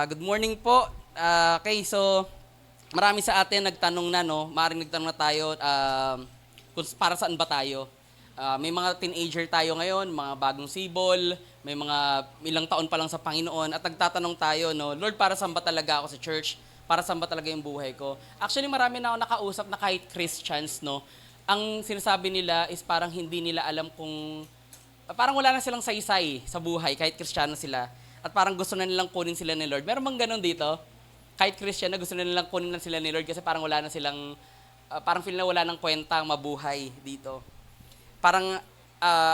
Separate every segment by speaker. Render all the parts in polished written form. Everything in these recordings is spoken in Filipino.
Speaker 1: Good morning po. So marami sa atin nagtanong na, no? Maaaring nagtanong na tayo kung para saan ba tayo. May mga teenager tayo ngayon, mga bagong sibol, may mga ilang taon pa lang sa Panginoon at nagtatanong tayo, no? Lord, para saan ba talaga ako sa church? Para saan ba talaga yung buhay ko? Actually, marami na ako nakausap na kahit Christians, no? Ang sinasabi nila is parang hindi nila alam kung parang wala na silang saysay sa buhay kahit Kristiyano sila. At parang gusto na nilang kunin sila ni Lord. Meron bang ganun dito? Kahit Christian na gusto na nilang kunin na sila ni Lord kasi parang wala na silang, parang feel na wala ng kwenta mabuhay dito. Parang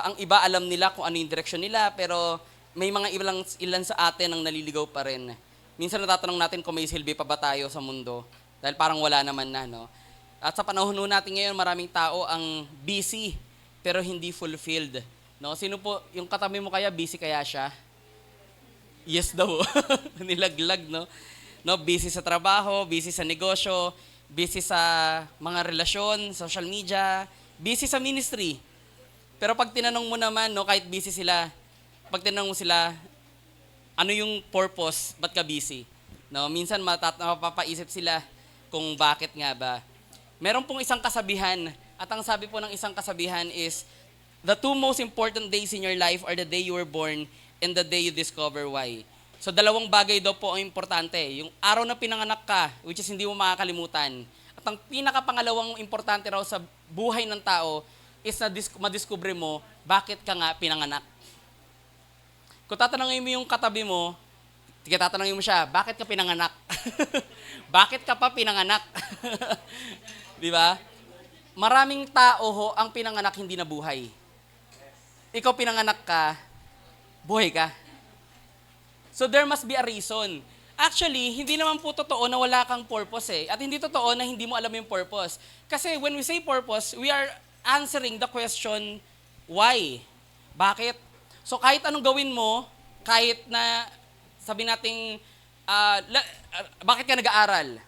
Speaker 1: ang iba alam nila kung ano yung direksyon nila, pero may mga ilan sa atin ang naliligaw pa rin. Minsan natatanong natin kung may silbi pa ba tayo sa mundo. Dahil parang wala naman na, no? At sa panahon natin ngayon, maraming tao ang busy, pero hindi fulfilled. No? Sino po, yung katabi mo kaya, busy kaya siya? Yes daw. Nilaglag, no? No, busy sa trabaho, busy sa negosyo, busy sa mga relasyon, social media, busy sa ministry. Pero pag tinanong mo naman, no, kahit busy sila, pag tinanong mo sila, ano yung purpose, ba't ka busy? No, minsan mapapaisip sila kung bakit nga ba. Meron pong isang kasabihan, at ang sabi po ng isang kasabihan is, the two most important days in your life are the day you were born and the day you discover why. So dalawang bagay daw po ang importante. Yung araw na pinanganak ka, which is hindi mo makakalimutan. At ang pinakapangalawang importante raw sa buhay ng tao is na madiskubre mo bakit ka nga pinanganak. Kung tatanungin mo yung katabi mo, tatanungin mo siya, bakit ka pinanganak? Bakit ka pa pinanganak? Di ba? Maraming tao ho ang pinanganak hindi na buhay. Ikaw pinanganak ka, buhay ka. So there must be a reason. Actually, hindi naman po totoo na wala kang purpose eh. At hindi totoo na hindi mo alam yung purpose. Kasi when we say purpose, we are answering the question, why? Bakit? So kahit anong gawin mo, kahit na sabi nating, bakit ka nag-aaral?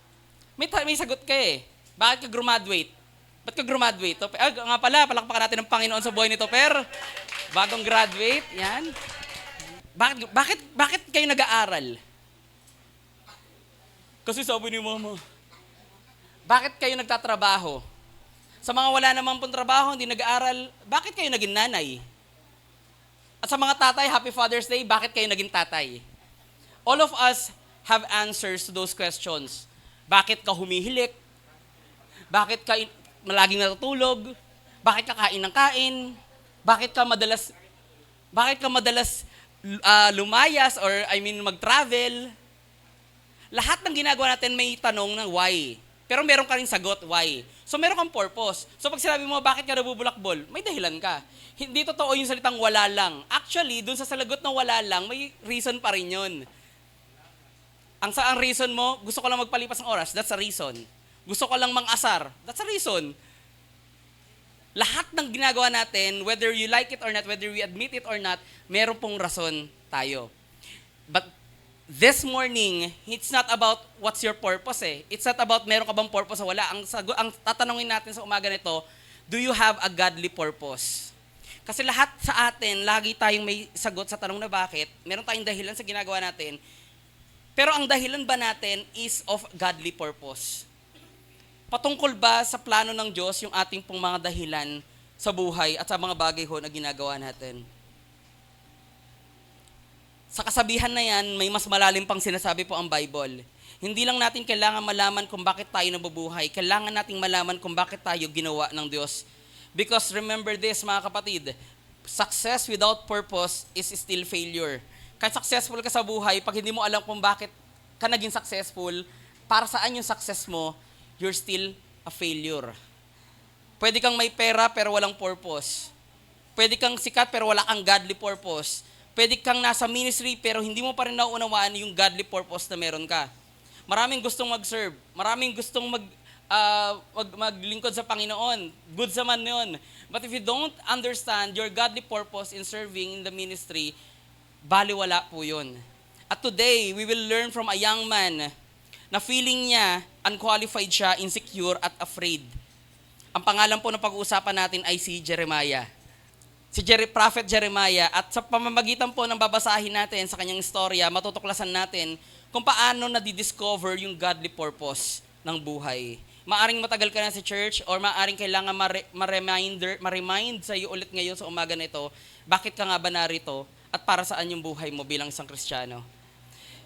Speaker 1: May sagot ka eh. Bakit ka graduate? Ba't ka graduate? Nga pala, palakpakan natin ng Panginoon sa buhay nito, Per. Bagong graduate, yan. Bakit kayo nag-aaral? Kasi sabi ni Mama. Bakit kayo nagtatrabaho? Sa mga wala naman pong trabaho, hindi nag-aaral, bakit kayo naging nanay? At sa mga tatay, Happy Father's Day, bakit kayo naging tatay? All of us have answers to those questions. Bakit ka humihilik? Bakit ka malaging natutulog? Bakit ka kain ng kain? Bakit ka madalas lumayas or mag-travel? Lahat ng ginagawa natin may tanong ng why. Pero meron ka rin sagot, why. So meron kang purpose. So pag sinabi mo, bakit ka nabubulakbol? May dahilan ka. Hindi totoo yung salitang wala lang. Actually, dun sa salagot ng wala lang, may reason pa rin yun. Ang reason mo, gusto ko lang magpalipas ng oras, that's a reason. Gusto ko lang mang-asar, that's a reason. Lahat ng ginagawa natin, whether you like it or not, whether we admit it or not, meron pong rason tayo. But this morning, it's not about what's your purpose eh. It's not about meron ka bang purpose o wala. Ang tatanungin natin sa umaga nito, do you have a godly purpose? Kasi lahat sa atin, lagi tayong may sagot sa tanong na bakit. Meron tayong dahilan sa ginagawa natin. Pero ang dahilan ba natin is of godly purpose? Patungkol ba sa plano ng Diyos yung ating pong mga dahilan sa buhay at sa mga bagay ho na ginagawa natin? Sa kasabihan na yan, may mas malalim pang sinasabi po ang Bible. Hindi lang natin kailangan malaman kung bakit tayo nabubuhay. Kailangan nating malaman kung bakit tayo ginawa ng Diyos. Because remember this, mga kapatid, success without purpose is still failure. Kahit successful ka sa buhay, pag hindi mo alam kung bakit ka naging successful, para saan yung success mo, you're still a failure. Pwede kang may pera pero walang purpose. Pwede kang sikat pero wala kang godly purpose. Pwede kang nasa ministry pero hindi mo pa rin nauunawaan yung godly purpose na meron ka. Maraming gustong mag-serve. Maraming gustong maglingkod sa Panginoon. Good sa man yun. But if you don't understand your godly purpose in serving in the ministry, baliwala po yun. At today, we will learn from a young man na feeling niya, unqualified siya, insecure at afraid. Ang pangalan po na pag-uusapan natin ay si Jeremiah. Si Prophet Jeremiah. At sa pamamagitan po ng babasahin natin sa kanyang istorya, matutuklasan natin kung paano nadidiscover yung godly purpose ng buhay. Maaring matagal ka na sa church or maaring kailangan ma-remind sa iyo ulit ngayon sa umaga na ito, bakit ka nga ba narito at para saan yung buhay mo bilang isang Kristiyano.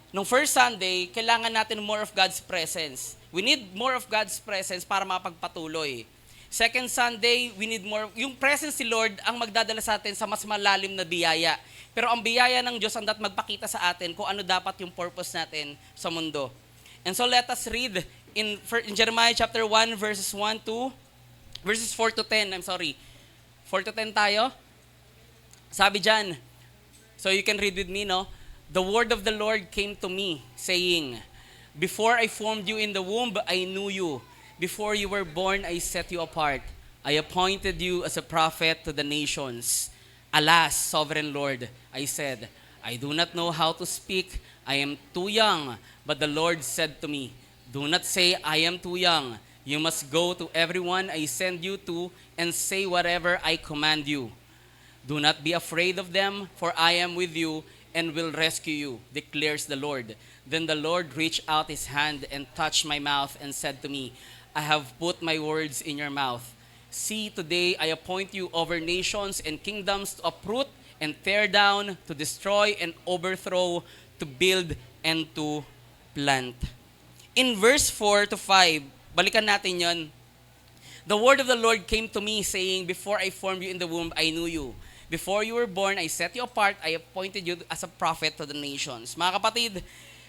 Speaker 1: Nung first Sunday, kailangan natin more of God's presence. We need more of God's presence para mapagpatuloy. Second Sunday, we need more. Yung presence ni Lord ang magdadala sa atin sa mas malalim na biyaya. Pero ang biyaya ng Diyos ang dapat magpakita sa atin kung ano dapat yung purpose natin sa mundo. And so let us read in Jeremiah chapter 1 verses 4 to 10. 4 to 10 tayo. Sabi diyan, so you can read with me, no? The word of the Lord came to me, saying, before I formed you in the womb, I knew you. Before you were born, I set you apart. I appointed you as a prophet to the nations. Alas, sovereign Lord, I said, I do not know how to speak. I am too young. But the Lord said to me, do not say, I am too young. You must go to everyone I send you to and say whatever I command you. Do not be afraid of them, for I am with you and will rescue you, declares the Lord. Then the Lord reached out his hand and touched my mouth and said to me, I have put my words in your mouth. See, today I appoint you over nations and kingdoms to uproot and tear down, to destroy and overthrow, to build and to plant. In verse 4 to 5, balikan natin yon. The word of the Lord came to me saying, before I formed you in the womb, I knew you. Before you were born, I set you apart. I appointed you as a prophet to the nations. Mga kapatid,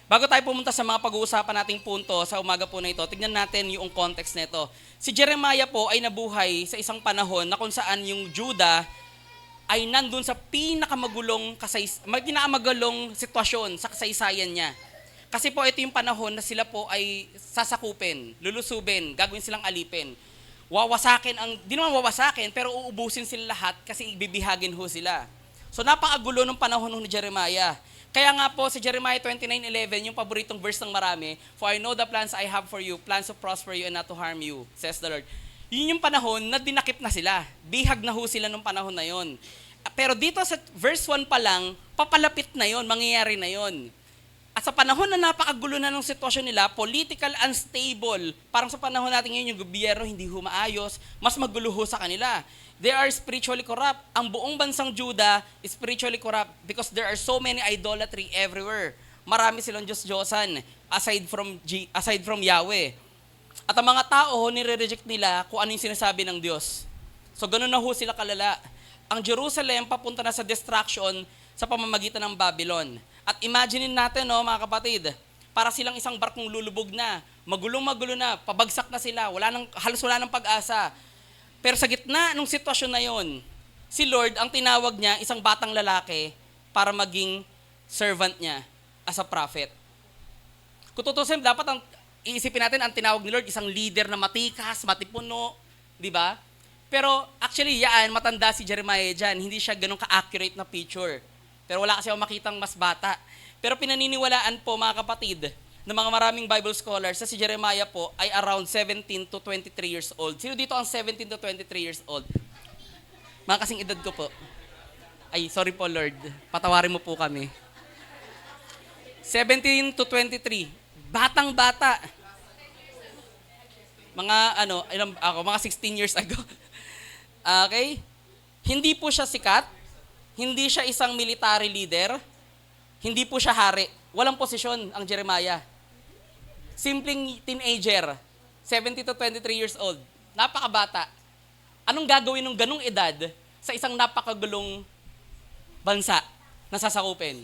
Speaker 1: bago tayo pumunta sa mga pag-uusapan nating punto sa umaga po na ito, tignan natin yung context nito. Si Jeremiah po ay nabuhay sa isang panahon na kung saan yung Judah ay nandun sa pinakamagulong sitwasyon sa kasaysayan niya. Kasi po ito yung panahon na sila po ay sasakupin, lulusubin, gagawin silang alipin. Wawasakin di naman wawasakin, pero uubusin sila lahat kasi ibibihagin ho sila. So napakagulo ng panahon ni Jeremiah. Kaya nga po si Jeremiah 29:11, yung paboritong verse ng marami, for I know the plans I have for you, plans to prosper you and not to harm you, says the Lord. Yun yung panahon na dinakip na sila. Bihag na ho sila nung panahon na yon. Pero dito sa verse 1 pa lang, papalapit na yon, mangyayari na yon. At sa panahon na napakagulo na ng sitwasyon nila, political unstable, parang sa panahon natin ngayon yung gobyerno hindi humaayos, mas magulo ho sa kanila. They are spiritually corrupt. Ang buong bansang Judah is spiritually corrupt because there are so many idolatry everywhere. Marami silang Diyos-Diyosan aside from Yahweh. At ang mga tao, nire-reject nila kung ano yung sinasabi ng Diyos. So ganun na ho sila kalala. Ang Jerusalem papunta na sa destruction sa pamamagitan ng Babylon. At imaginein natin, no, mga kapatid, para silang isang barkong lulubog na, magulong-magulo na, pabagsak na sila, halos wala ng pag-asa. Pero sa gitna ng sitwasyon na yon, si Lord, ang tinawag niya, isang batang lalaki para maging servant niya as a prophet. Kung tutusin, dapat iisipin natin, ang tinawag ni Lord, isang leader na matikas, matipuno, di ba? Pero actually, matanda si Jeremiah dyan. Hindi siya ganun ka-accurate na picture. Pero wala kasi ako makitang mas bata. Pero pinaniniwalaan po, mga kapatid, ng mga maraming Bible scholars na si Jeremiah po ay around 17 to 23 years old. Sino dito ang 17 to 23 years old? Mga kasing edad ko po. Ay, sorry po Lord. Patawarin mo po kami. 17 to 23. Batang-bata. Mga 16 years ago. Okay? Hindi po siya sikat. Hindi siya isang military leader. Hindi po siya hari. Walang posisyon ang Jeremiah. Simpleng teenager, 17 to 23 years old. Napakabata. Anong gagawin ng ganung edad sa isang napakagulong bansa na sasakupin?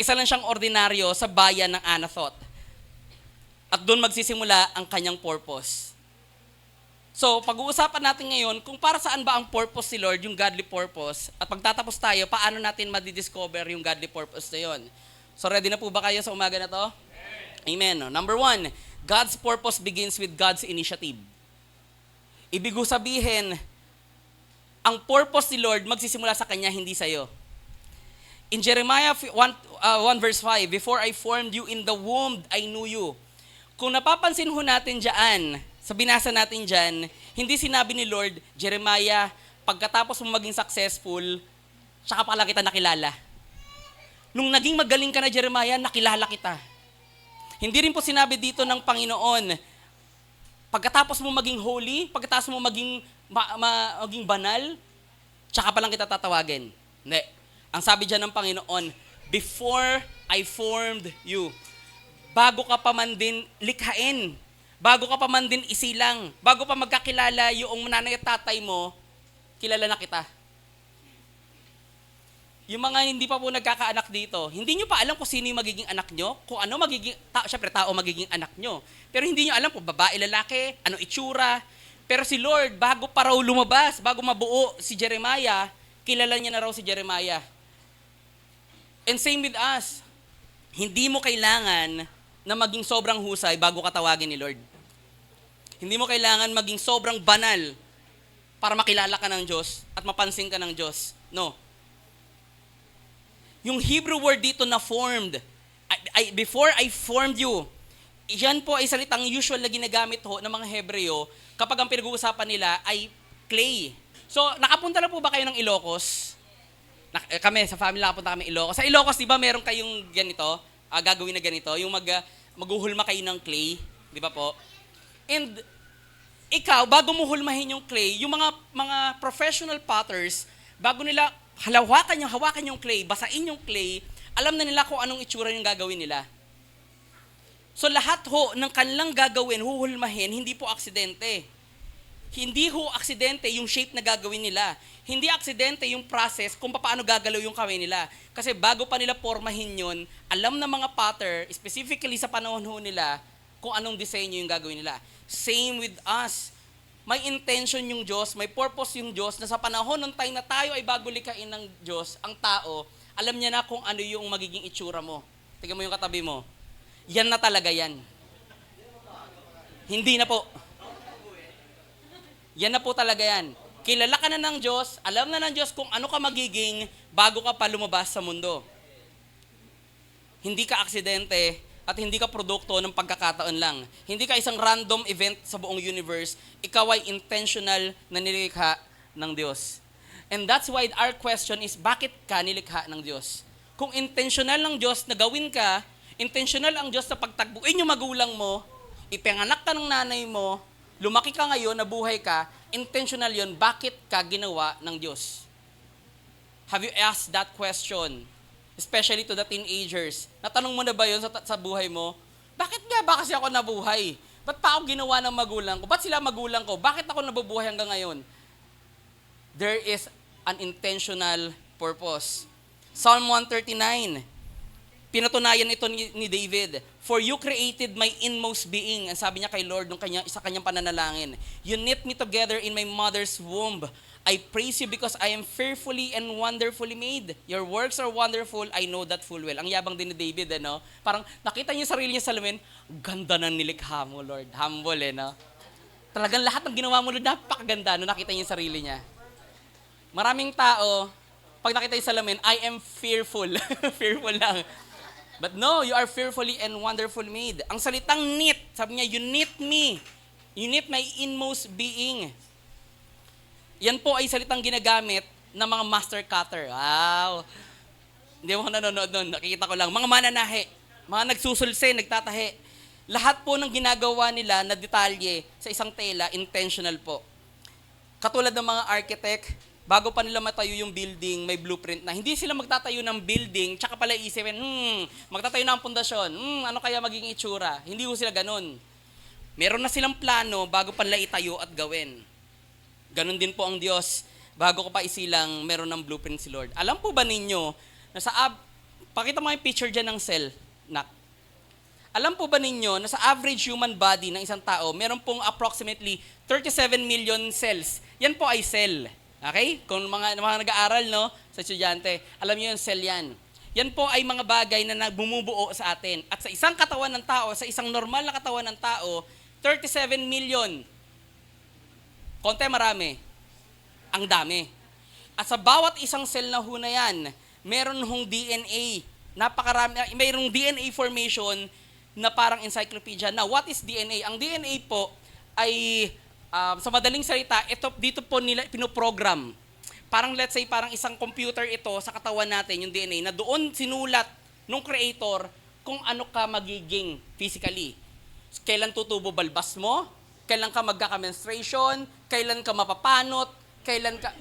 Speaker 1: Isa lang siyang ordinaryo sa bayan ng Anathoth. At doon magsisimula ang kanyang purpose. So, pag-uusapan natin ngayon kung para saan ba ang purpose ni Lord, yung godly purpose. At pagtatapos tayo, paano natin madidiscover yung godly purpose na yun. So, ready na po ba kayo sa umaga na to? Amen. Number 1, God's purpose begins with God's initiative. Ibig sabihin, ang purpose ni Lord magsisimula sa Kanya, hindi sa'yo. In Jeremiah 1 verse 5, before I formed you in the womb, I knew you. Kung napapansin ho natin dyan, sa binasa natin dyan, hindi sinabi ni Lord, Jeremiah, pagkatapos mo maging successful, tsaka pala kita nakilala. Nung naging magaling ka na, Jeremiah, nakilala kita. Hindi rin po sinabi dito ng Panginoon, pagkatapos mo maging holy, pagkatapos mo maging banal, tsaka pa lang kita tatawagin. Hindi. Ang sabi dyan ng Panginoon, before I formed you, bago ka pa man din likhain, bago ka pa man din isilang, bago pa magkakilala yung nanay at tatay mo, kilala na kita. Yung mga hindi pa po nagkakaanak dito, hindi nyo pa alam kung sino yung magiging anak nyo, kung ano magiging, syempre tao magiging anak nyo. Pero hindi nyo alam kung babae, lalaki, ano itsura. Pero si Lord, bago pa raw lumabas, bago mabuo si Jeremiah, kilala niya na raw si Jeremiah. And same with us. Hindi mo kailangan na maging sobrang husay bago ka tawagin ni Lord. Hindi mo kailangan maging sobrang banal para makilala ka ng Diyos at mapansin ka ng Diyos. No. Yung Hebrew word dito na formed, before I formed you, yan po ay salitang usual na ginagamit ho ng mga Hebreo kapag ang pinag-uusapan nila ay clay. So, nakapunta na po ba kayo ng Ilocos? Kami, sa family nakapunta kami Ilocos. Sa Ilocos, di ba meron kayong ganito, gagawin na ganito, yung maghuhulma kayo ng clay, di ba po? And ikaw, bago mo hulmahin yung clay, yung mga professional potters, bago nila hawakan yung clay, basain yung clay, alam na nila kung anong itsura yung gagawin nila. So lahat ho ng kanilang gagawin, huhulmahin, hindi po aksidente. Hindi ho aksidente yung shape na gagawin nila. Hindi aksidente yung process kung paano gagalaw yung kamay nila. Kasi bago pa nila pormahin yun, alam na mga potter, specifically sa panahon ho nila, kung anong disenyo yung gagawin nila. Same with us. May intention yung Diyos, may purpose yung Diyos na sa panahon ng time na tayo ay bago likhain ng Diyos, ang tao, alam niya na kung ano yung magiging itsura mo. Tingnan mo yung katabi mo. Yan na talaga yan. Hindi na po. Yan na po talaga yan. Kilala ka na ng Diyos, alam na ng Diyos kung ano ka magiging bago ka pa lumabas sa mundo. Hindi ka aksidente, at hindi ka produkto ng pagkakataon lang. Hindi ka isang random event sa buong universe. Ikaw ay intentional na nilikha ng Diyos. And that's why our question is, bakit ka nilikha ng Diyos? Kung intentional ng Diyos na gawin ka, intentional ang Diyos na pagtagbuin yung magulang mo, ipanganak ka ng nanay mo, lumaki ka ngayon, nabuhay ka, intentional yon, bakit ka ginawa ng Diyos? Have you asked that question? Especially to the teenagers. Natanong mo na ba yun sa buhay mo? Bakit nga ba kasi ako nabuhay? Ba't pa ako ginawa ng magulang ko? Ba't sila magulang ko? Bakit ako nabubuhay hanggang ngayon? There is an intentional purpose. Psalm 139, pinatunayan ito ni David. For you created my inmost being. Ang sabi niya kay Lord sa kanyang pananalangin. You knit me together in my mother's womb. I praise you because I am fearfully and wonderfully made. Your works are wonderful, I know that full well. Ang yabang din ni David, no? Parang nakita niya yung sarili niya sa salamin, ganda ng nilikha mo, Lord. Humble, no? Talagang lahat ng ginawa mo, Lord, napakaganda, no? Nakita niya yung sarili niya. Maraming tao, pag nakita yung salamin, I am fearful. Fearful lang. But no, you are fearfully and wonderful made. Ang salitang knit, sabi niya, you knit me. You knit my inmost being. Yan po ay salitang ginagamit ng mga master cutter. Wow! Hindi mo nanonood nun, nakikita ko lang. Mga mananahe, mga nagsusulse, nagtatahe. Lahat po ng ginagawa nila na detalye sa isang tela, intentional po. Katulad ng mga architect, bago pa nila matayo yung building, may blueprint na. Hindi sila magtatayo ng building, tsaka pala isipin, magtatayo na ang pundasyon, ano kaya magiging itsura? Hindi po sila ganun. Meron na silang plano bago pa nila itayo at gawin. Ganon din po ang Diyos. Bago ko pa isilang, meron ng blueprint si Lord. Alam po ba ninyo, na pakita mo yung picture dyan ng cell, nak. Alam po ba ninyo, na sa average human body ng isang tao, meron pong approximately 37 million cells. Yan po ay cell. Okay? Kung mga nag-aaral, no, sa estudyante, alam niyo yung cell yan. Yan po ay mga bagay na bumubuo sa atin. At sa isang katawan ng tao, sa isang normal na katawan ng tao, 37 million. Konti, marami. Ang dami. At sa bawat isang cell na ho na yan, meron hong DNA. Napakarami, mayroong DNA formation na parang encyclopedia. Now, what is DNA? Ang DNA po ay, sa madaling salita, dito po nila pinoprogram. parang let's say, parang isang computer ito sa katawan natin, yung DNA, na doon sinulat nung creator kung ano ka magiging physically. Kailan tutubo balbas mo, kailan ka magkaka-menstruation, kailan ka mapapanot, kailan ka...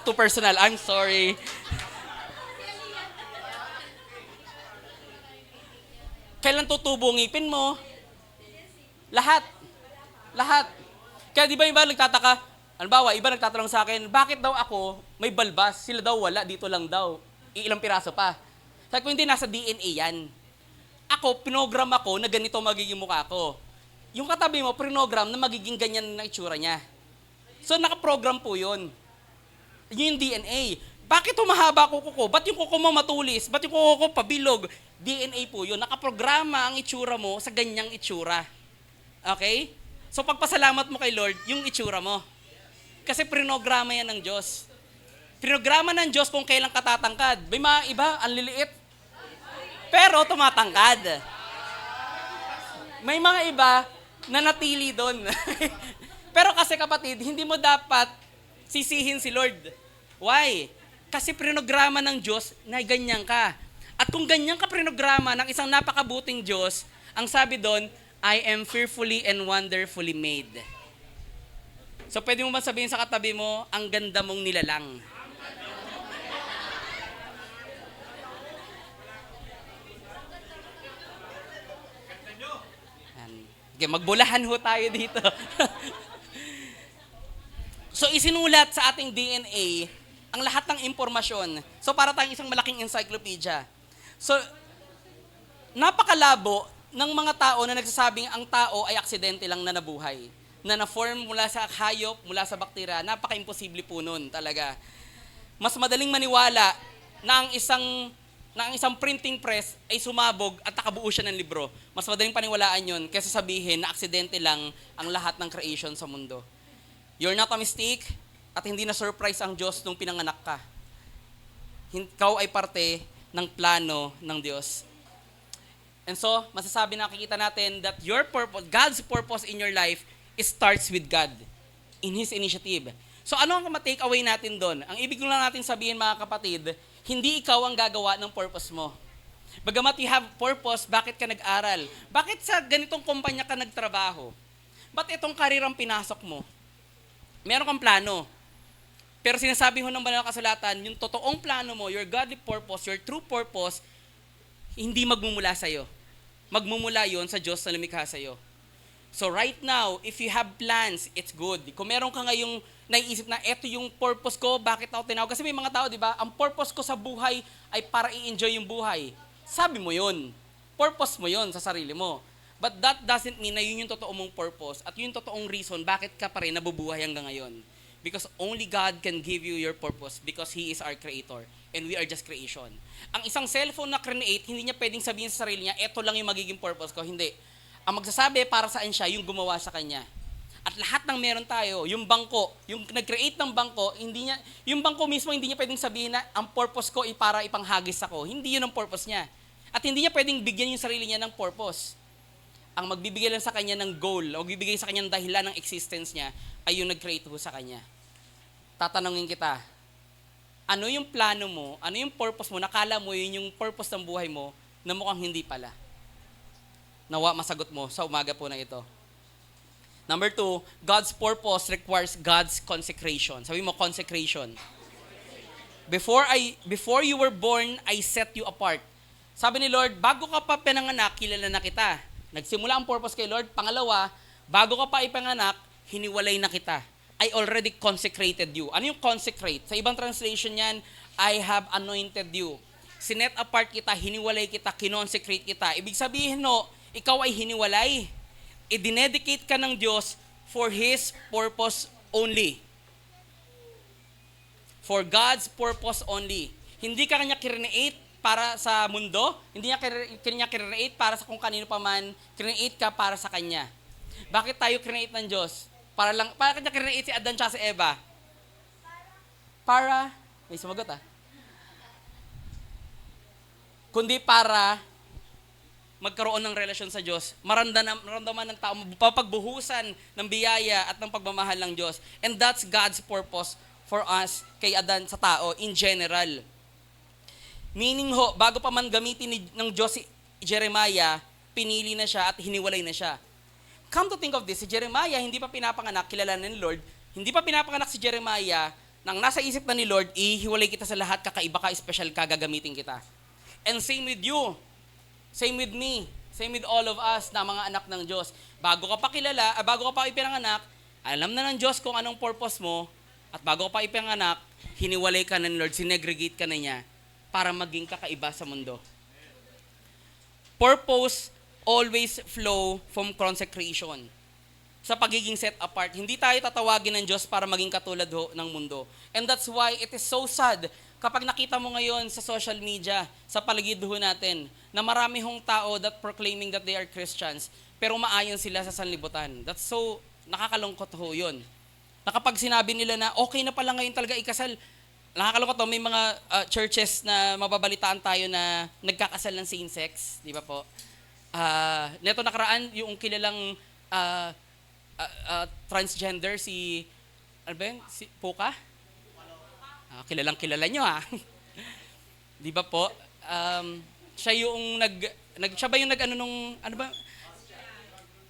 Speaker 1: too personal, I'm sorry. Kailan tutubo ang ngipin mo? Lahat. Lahat. Kaya di ba iba nagtataka, halimbawa, iba nagtatanong sa akin, bakit daw ako may balbas? Sila daw wala, dito lang daw. Ilang piraso pa. Sabi ko, hindi, nasa DNA yan. Ako, pinogram ako na ganito magiging mukha ko. Yung katabi mo, pinogram na magiging ganyan na itsura niya. So, nakaprogram po yun. Yun yung DNA. Bakit humahaba kuko ko? Ba't yung kuko mo matulis? Ba't yung kuko ko pabilog? DNA po yun. Nakaprograma ang itsura mo sa ganyang itsura. Okay? So pagpasalamat mo kay Lord, yung itsura mo. Kasi prinograma yan ng Diyos. Prinograma ng Diyos kung kailan katatangkad. May mga iba, ang liliit. Pero tumatangkad. May mga iba na natili doon. Pero kasi kapatid, hindi mo dapat sisihin si Lord. Why? Kasi prinograma ng Diyos na ganyan ka. At kung ganyan ka prinograma ng isang napakabuting Diyos, ang sabi doon, I am fearfully and wonderfully made. So pwede mo ba sabihin sa katabi mo, ang ganda mong nilalang? Okay, magbulahan ho tayo dito. So isinulat sa ating DNA ang lahat ng impormasyon. So para tayong isang malaking encyclopedia. So napakalabo ng mga tao na nagsasabing ang tao ay aksidente lang na nabuhay. Na na-form mula sa hayop, mula sa bakterya. Napaka-imposible po nun talaga. Mas madaling maniwala na ang isang printing press ay sumabog at nakabuo siya ng libro. Mas madaling paniwalaan yun kaysa sabihin na aksidente lang ang lahat ng creation sa mundo. You're not a mistake at hindi na surprise ang Diyos nung pinanganak ka. Ikaw ay parte ng plano ng Diyos. And so, masasabi nakikita natin that your purpose, God's purpose in your life, starts with God in His initiative. So ano ang ma-take away natin doon? Ang ibig lang natin sabihin mga kapatid, hindi ikaw ang gagawa ng purpose mo. Bagamat you have purpose, bakit ka nag-aral? Bakit sa ganitong kumpanya ka nagtrabaho? Ba't itong karir ang pinasok mo? Meron kang plano. Pero sinasabi ho ng banal na kasulatan, yung totoong plano mo, your godly purpose, your true purpose, hindi magmumula sa'yo. Magmumula yon sa Diyos na lumikha sa'yo. So right now, if you have plans, it's good. Kung meron ka ngayong naiisip na, eto yung purpose ko, bakit ako tinawag? Kasi may mga tao, di ba, ang purpose ko sa buhay ay para i-enjoy yung buhay. Sabi mo yun. Purpose mo yun sa sarili mo. But that doesn't mean na yun yung totoo mong purpose at yun yung totoong reason bakit ka pa rin nabubuhay hanggang ngayon. Because only God can give you your purpose because He is our creator and we are just creation. Ang isang cellphone na create, hindi niya pwedeng sabihin sa sarili niya, eto lang yung magiging purpose ko. Hindi. Ang magsasabi para saan siya, yung gumawa sa kanya. At lahat ng meron tayo, yung bangko, yung nag-create ng bangko, yung bangko mismo hindi niya pwedeng sabihin na ang purpose ko ay para ipanghagis ako. Hindi yun ang purpose niya. At hindi niya pwedeng bigyan yung sarili niya ng purpose. Ang magbibigay lang sa kanya ng goal, o magbibigay sa kanya ng dahilan ng existence niya, ay yung nag-create ho sa kanya. Tatanungin kita, ano yung plano mo, ano yung purpose mo, nakala mo yun yung purpose ng buhay mo, na mukhang hindi pala. Nawa masagot mo sa umaga po na ito. Number 2, God's purpose requires God's consecration. Sabi mo, consecration. Before you were born, I set you apart. Sabi ni Lord, bago ka pa pinanganak, kilala na kita. Nagsimula ang purpose kay Lord. Pangalawa, bago ka pa ipanganak, hiniwalay na kita. I already consecrated you. Ano yung consecrate? Sa ibang translation yan, I have anointed you. Sinet apart kita, hiniwalay kita, kinonsecrate kita. Ibig sabihin no, ikaw ay hiniwalay. I-dedicate ka ng Diyos for His purpose only. For God's purpose only. Hindi ka kanya create para sa mundo, hindi niya kanya create para sa kung kanino pa man, create ka para sa Kanya. Bakit tayo create ng Diyos? Para kanya create si Adan at si Eva? May sumagot kundi para magkaroon ng relasyon sa Diyos, maramdaman ng tao, mapapagbuhusan ng biyaya at ng pagmamahal ng Diyos. And that's God's purpose for us, kay Adan, sa tao, in general. Meaning ho, bago pa man gamitin ng Diyos si Jeremiah, pinili na siya at hiniwalay na siya. Come to think of this, si Jeremiah, hindi pa pinapanganak, kilala na ni Lord, hindi pa pinapanganak si Jeremiah, nang nasa isip na ni Lord, ihiwalay kita sa lahat, kakaiba ka, special ka, gagamitin kita. And same with you, same with me, same with all of us na mga anak ng Diyos. Bago ka pa kilala, bago ka pa ipinanganak, alam na ng Diyos kung anong purpose mo, at bago ka pa ipinanganak, hiniwalay ka na ni Lord, sinegregate ka na niya, para maging kakaiba sa mundo. Purpose always flow from consecration. Sa pagiging set apart, hindi tayo tatawagin ng Diyos para maging katulad ng mundo. And that's why it is so sad kapag nakita mo ngayon sa social media, sa paligid natin, na marami hong tao that proclaiming that they are Christians, pero maayon sila sa sanlibutan. That's so, nakakalungkot ho yun. Na kapag sinabi nila na okay na pala ngayon talaga ikasal, nakakalungkot to, may mga churches na mababalitaan tayo na nagkakasal ng same-sex, di ba po? Neto nakaraan, yung kilalang transgender, si, ano ba yun? Si Puka? Kilala nyo di ba po? Siya yung siya ba yung nag-ano nung, ano ba?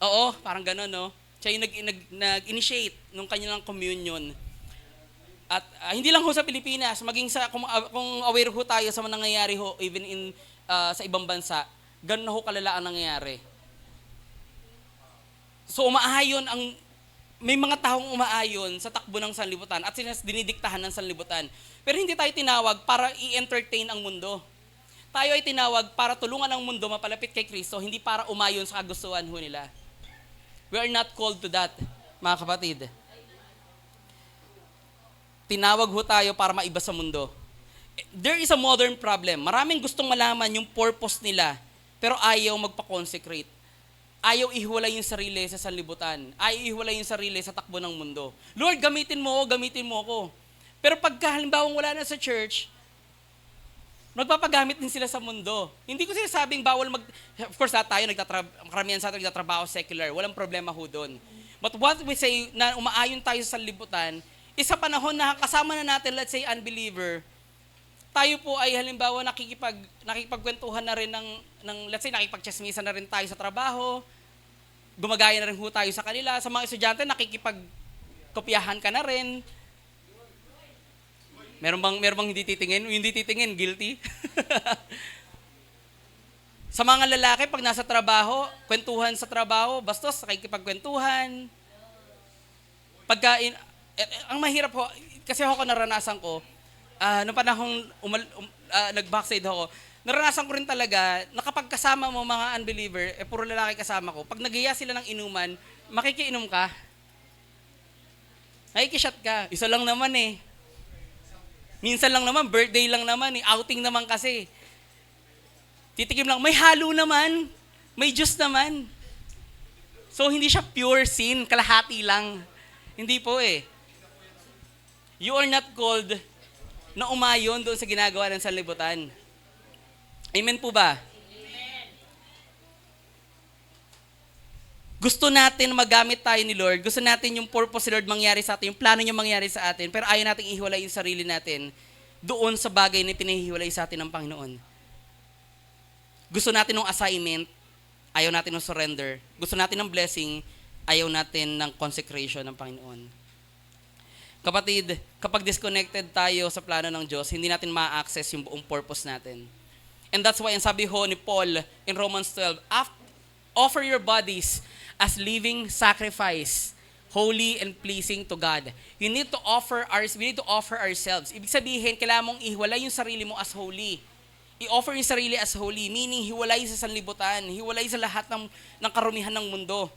Speaker 1: Oo, parang gano'n, no? Siya yung nag-initiate nung kanilang communion. At hindi lang ho sa Pilipinas, maging sa kung aware ho tayo sa mga nangyayari ho even in sa ibang bansa, ganun ho kalala ang nangyayari. So may mga taong umaayon sa takbo ng sanlibutan at dinidiktahan ng sanlibutan. Pero hindi tayo tinawag para i-entertain ang mundo. Tayo ay tinawag para tulungan ang mundo mapalapit kay Kristo, hindi para umayon sa kagustuhan ho nila. We are not called to that, mga kapatid. Tinawag ho tayo para maiba sa mundo. There is a modern problem. Maraming gustong malaman yung purpose nila, pero ayaw magpa-consecrate. Ayaw ihiwalay yung sarili sa sanlibutan. Ayaw ihiwalay yung sarili sa takbo ng mundo. Lord, gamitin mo ako. Pero pagka halimbawa wala na sa church, magpapagamit din sila sa mundo. Hindi ko sinasabing bawal of course, tayo, karamihan sa atin nagtatrabaho secular. Walang problema ho doon. But what we say, na umaayon tayo sa sanlibutan, isa panahon na kasama na natin, let's say, unbeliever, tayo po ay halimbawa nakikipagkwentuhan na rin let's say, nakikipagtsismisan na rin tayo sa trabaho, gumagaya na rin ho tayo sa kanila. Sa mga estudyante, nakikipagkopyahan ka na rin. Meron bang hindi titingin? Hindi titingin, guilty. Sa mga lalaki, pag nasa trabaho, kwentuhan sa trabaho, bastos, nakikipagkwentuhan. Ang mahirap ho, kasi ako naranasan ko, noong panahong nag-backside ako, naranasan ko rin talaga na kapag kasama mo mga unbeliever, puro lalaki kasama ko, pag nagiya sila ng inuman, makikiinom ka. Nakikishot ka. Isa lang naman eh. Minsan lang naman, birthday lang naman eh. Outing naman kasi. Titikim lang, may halo naman. May juice naman. So hindi siya pure sin, kalahati lang. Hindi po eh. You are not called na umayon doon sa ginagawa ng sanlibutan. Amen po ba? Amen. Gusto natin magamit tayo ni Lord. Gusto natin yung purpose ni Lord mangyari sa atin, yung plano niya mangyari sa atin, pero ayaw natin ihiwalay yung sarili natin doon sa bagay na pinahihiwalay sa atin ng Panginoon. Gusto natin ng assignment, ayaw natin ng surrender. Gusto natin ng blessing, ayaw natin ng consecration ng Panginoon. Kapatid, kapag disconnected tayo sa plano ng Diyos, hindi natin ma-access yung buong purpose natin. And that's why, ang sabi ho ni Paul in Romans 12, offer your bodies as living sacrifice, holy and pleasing to God. We need to offer ourselves. Ibig sabihin, kailangan mong ihiwalay yung sarili mo as holy. I-offer yung sarili as holy, meaning hiwalay sa sanlibutan, hiwalay sa lahat ng karumihan ng mundo.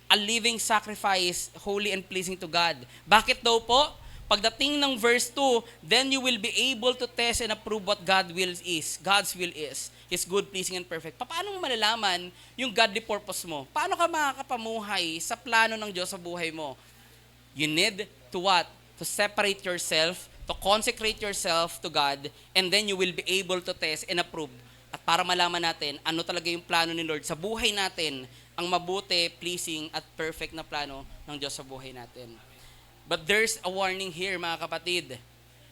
Speaker 1: A living sacrifice, holy and pleasing to God. Bakit daw po? Pagdating ng verse 2, then you will be able to test and approve what God's will is. His good, pleasing, and perfect. Paano mo malalaman yung godly purpose mo? Paano ka makakapamuhay sa plano ng Diyos sa buhay mo? You need to what? To separate yourself, to consecrate yourself to God, and then you will be able to test and approve. At para malaman natin ano talaga yung plano ni Lord sa buhay natin, ang mabuti, pleasing, at perfect na plano ng Diyos sa buhay natin. But there's a warning here, mga kapatid.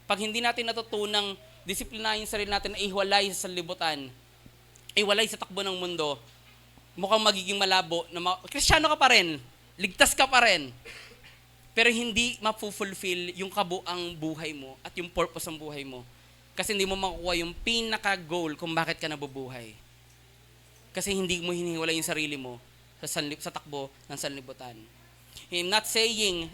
Speaker 1: Pag hindi natin natutunang disiplinahin yung sarili natin na ihiwalay sa sanlibutan, ihiwalay sa takbo ng mundo, mukhang magiging malabo. Kristyano ka pa rin, ligtas ka pa rin, pero hindi ma-fulfill yung kabuang buhay mo at yung purpose ng buhay mo. Kasi hindi mo makukuha yung pinaka-goal kung bakit ka nabubuhay. Kasi hindi mo hinihiwalay yung sarili mo sa takbo ng sanlibutan. I'm not saying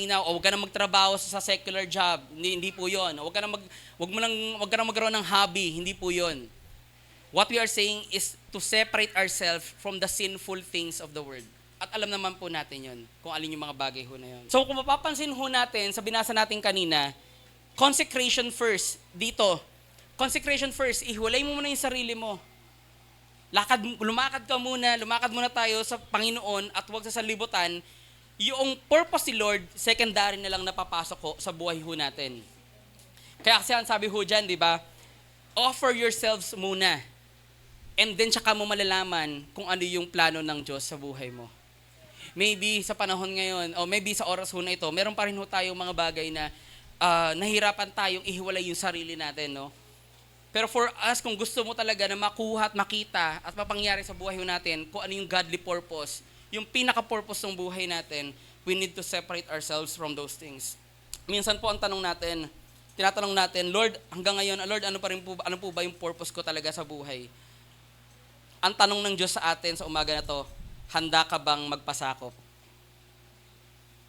Speaker 1: now, huwag ka na magtrabaho sa secular job. Hindi po yun. Huwag ka na magkaroon ng hobby. Hindi po yun. What we are saying is to separate ourselves from the sinful things of the world. At alam naman po natin yun, kung alin yung mga bagay ho na yun. So kung mapapansin ho natin, sa binasa natin kanina, consecration first, dito. Consecration first, ihiwalay mo muna yung sarili mo. Lumakad muna tayo sa Panginoon at huwag sa sanlibutan. Yung purpose ni Lord, secondary na lang napapasok ho sa buhay ho natin. Kaya kasi ang sabi ho dyan, di ba? Offer yourselves muna. And then tsaka mo malalaman kung ano yung plano ng Diyos sa buhay mo. Maybe sa panahon ngayon, o maybe sa oras ho na ito, meron pa rin ho tayong mga bagay na nahirapan tayong ihiwalay yung sarili natin, no? Pero for us, kung gusto mo talaga na makuha at makita at mapangyari sa buhay natin kung ano yung godly purpose, yung pinaka-purpose ng buhay natin, we need to separate ourselves from those things. Minsan po ang tinatanong natin, Lord, hanggang ngayon, Lord, ano po ba yung purpose ko talaga sa buhay? Ang tanong ng Diyos sa atin sa umaga na to, handa ka bang magpasakop?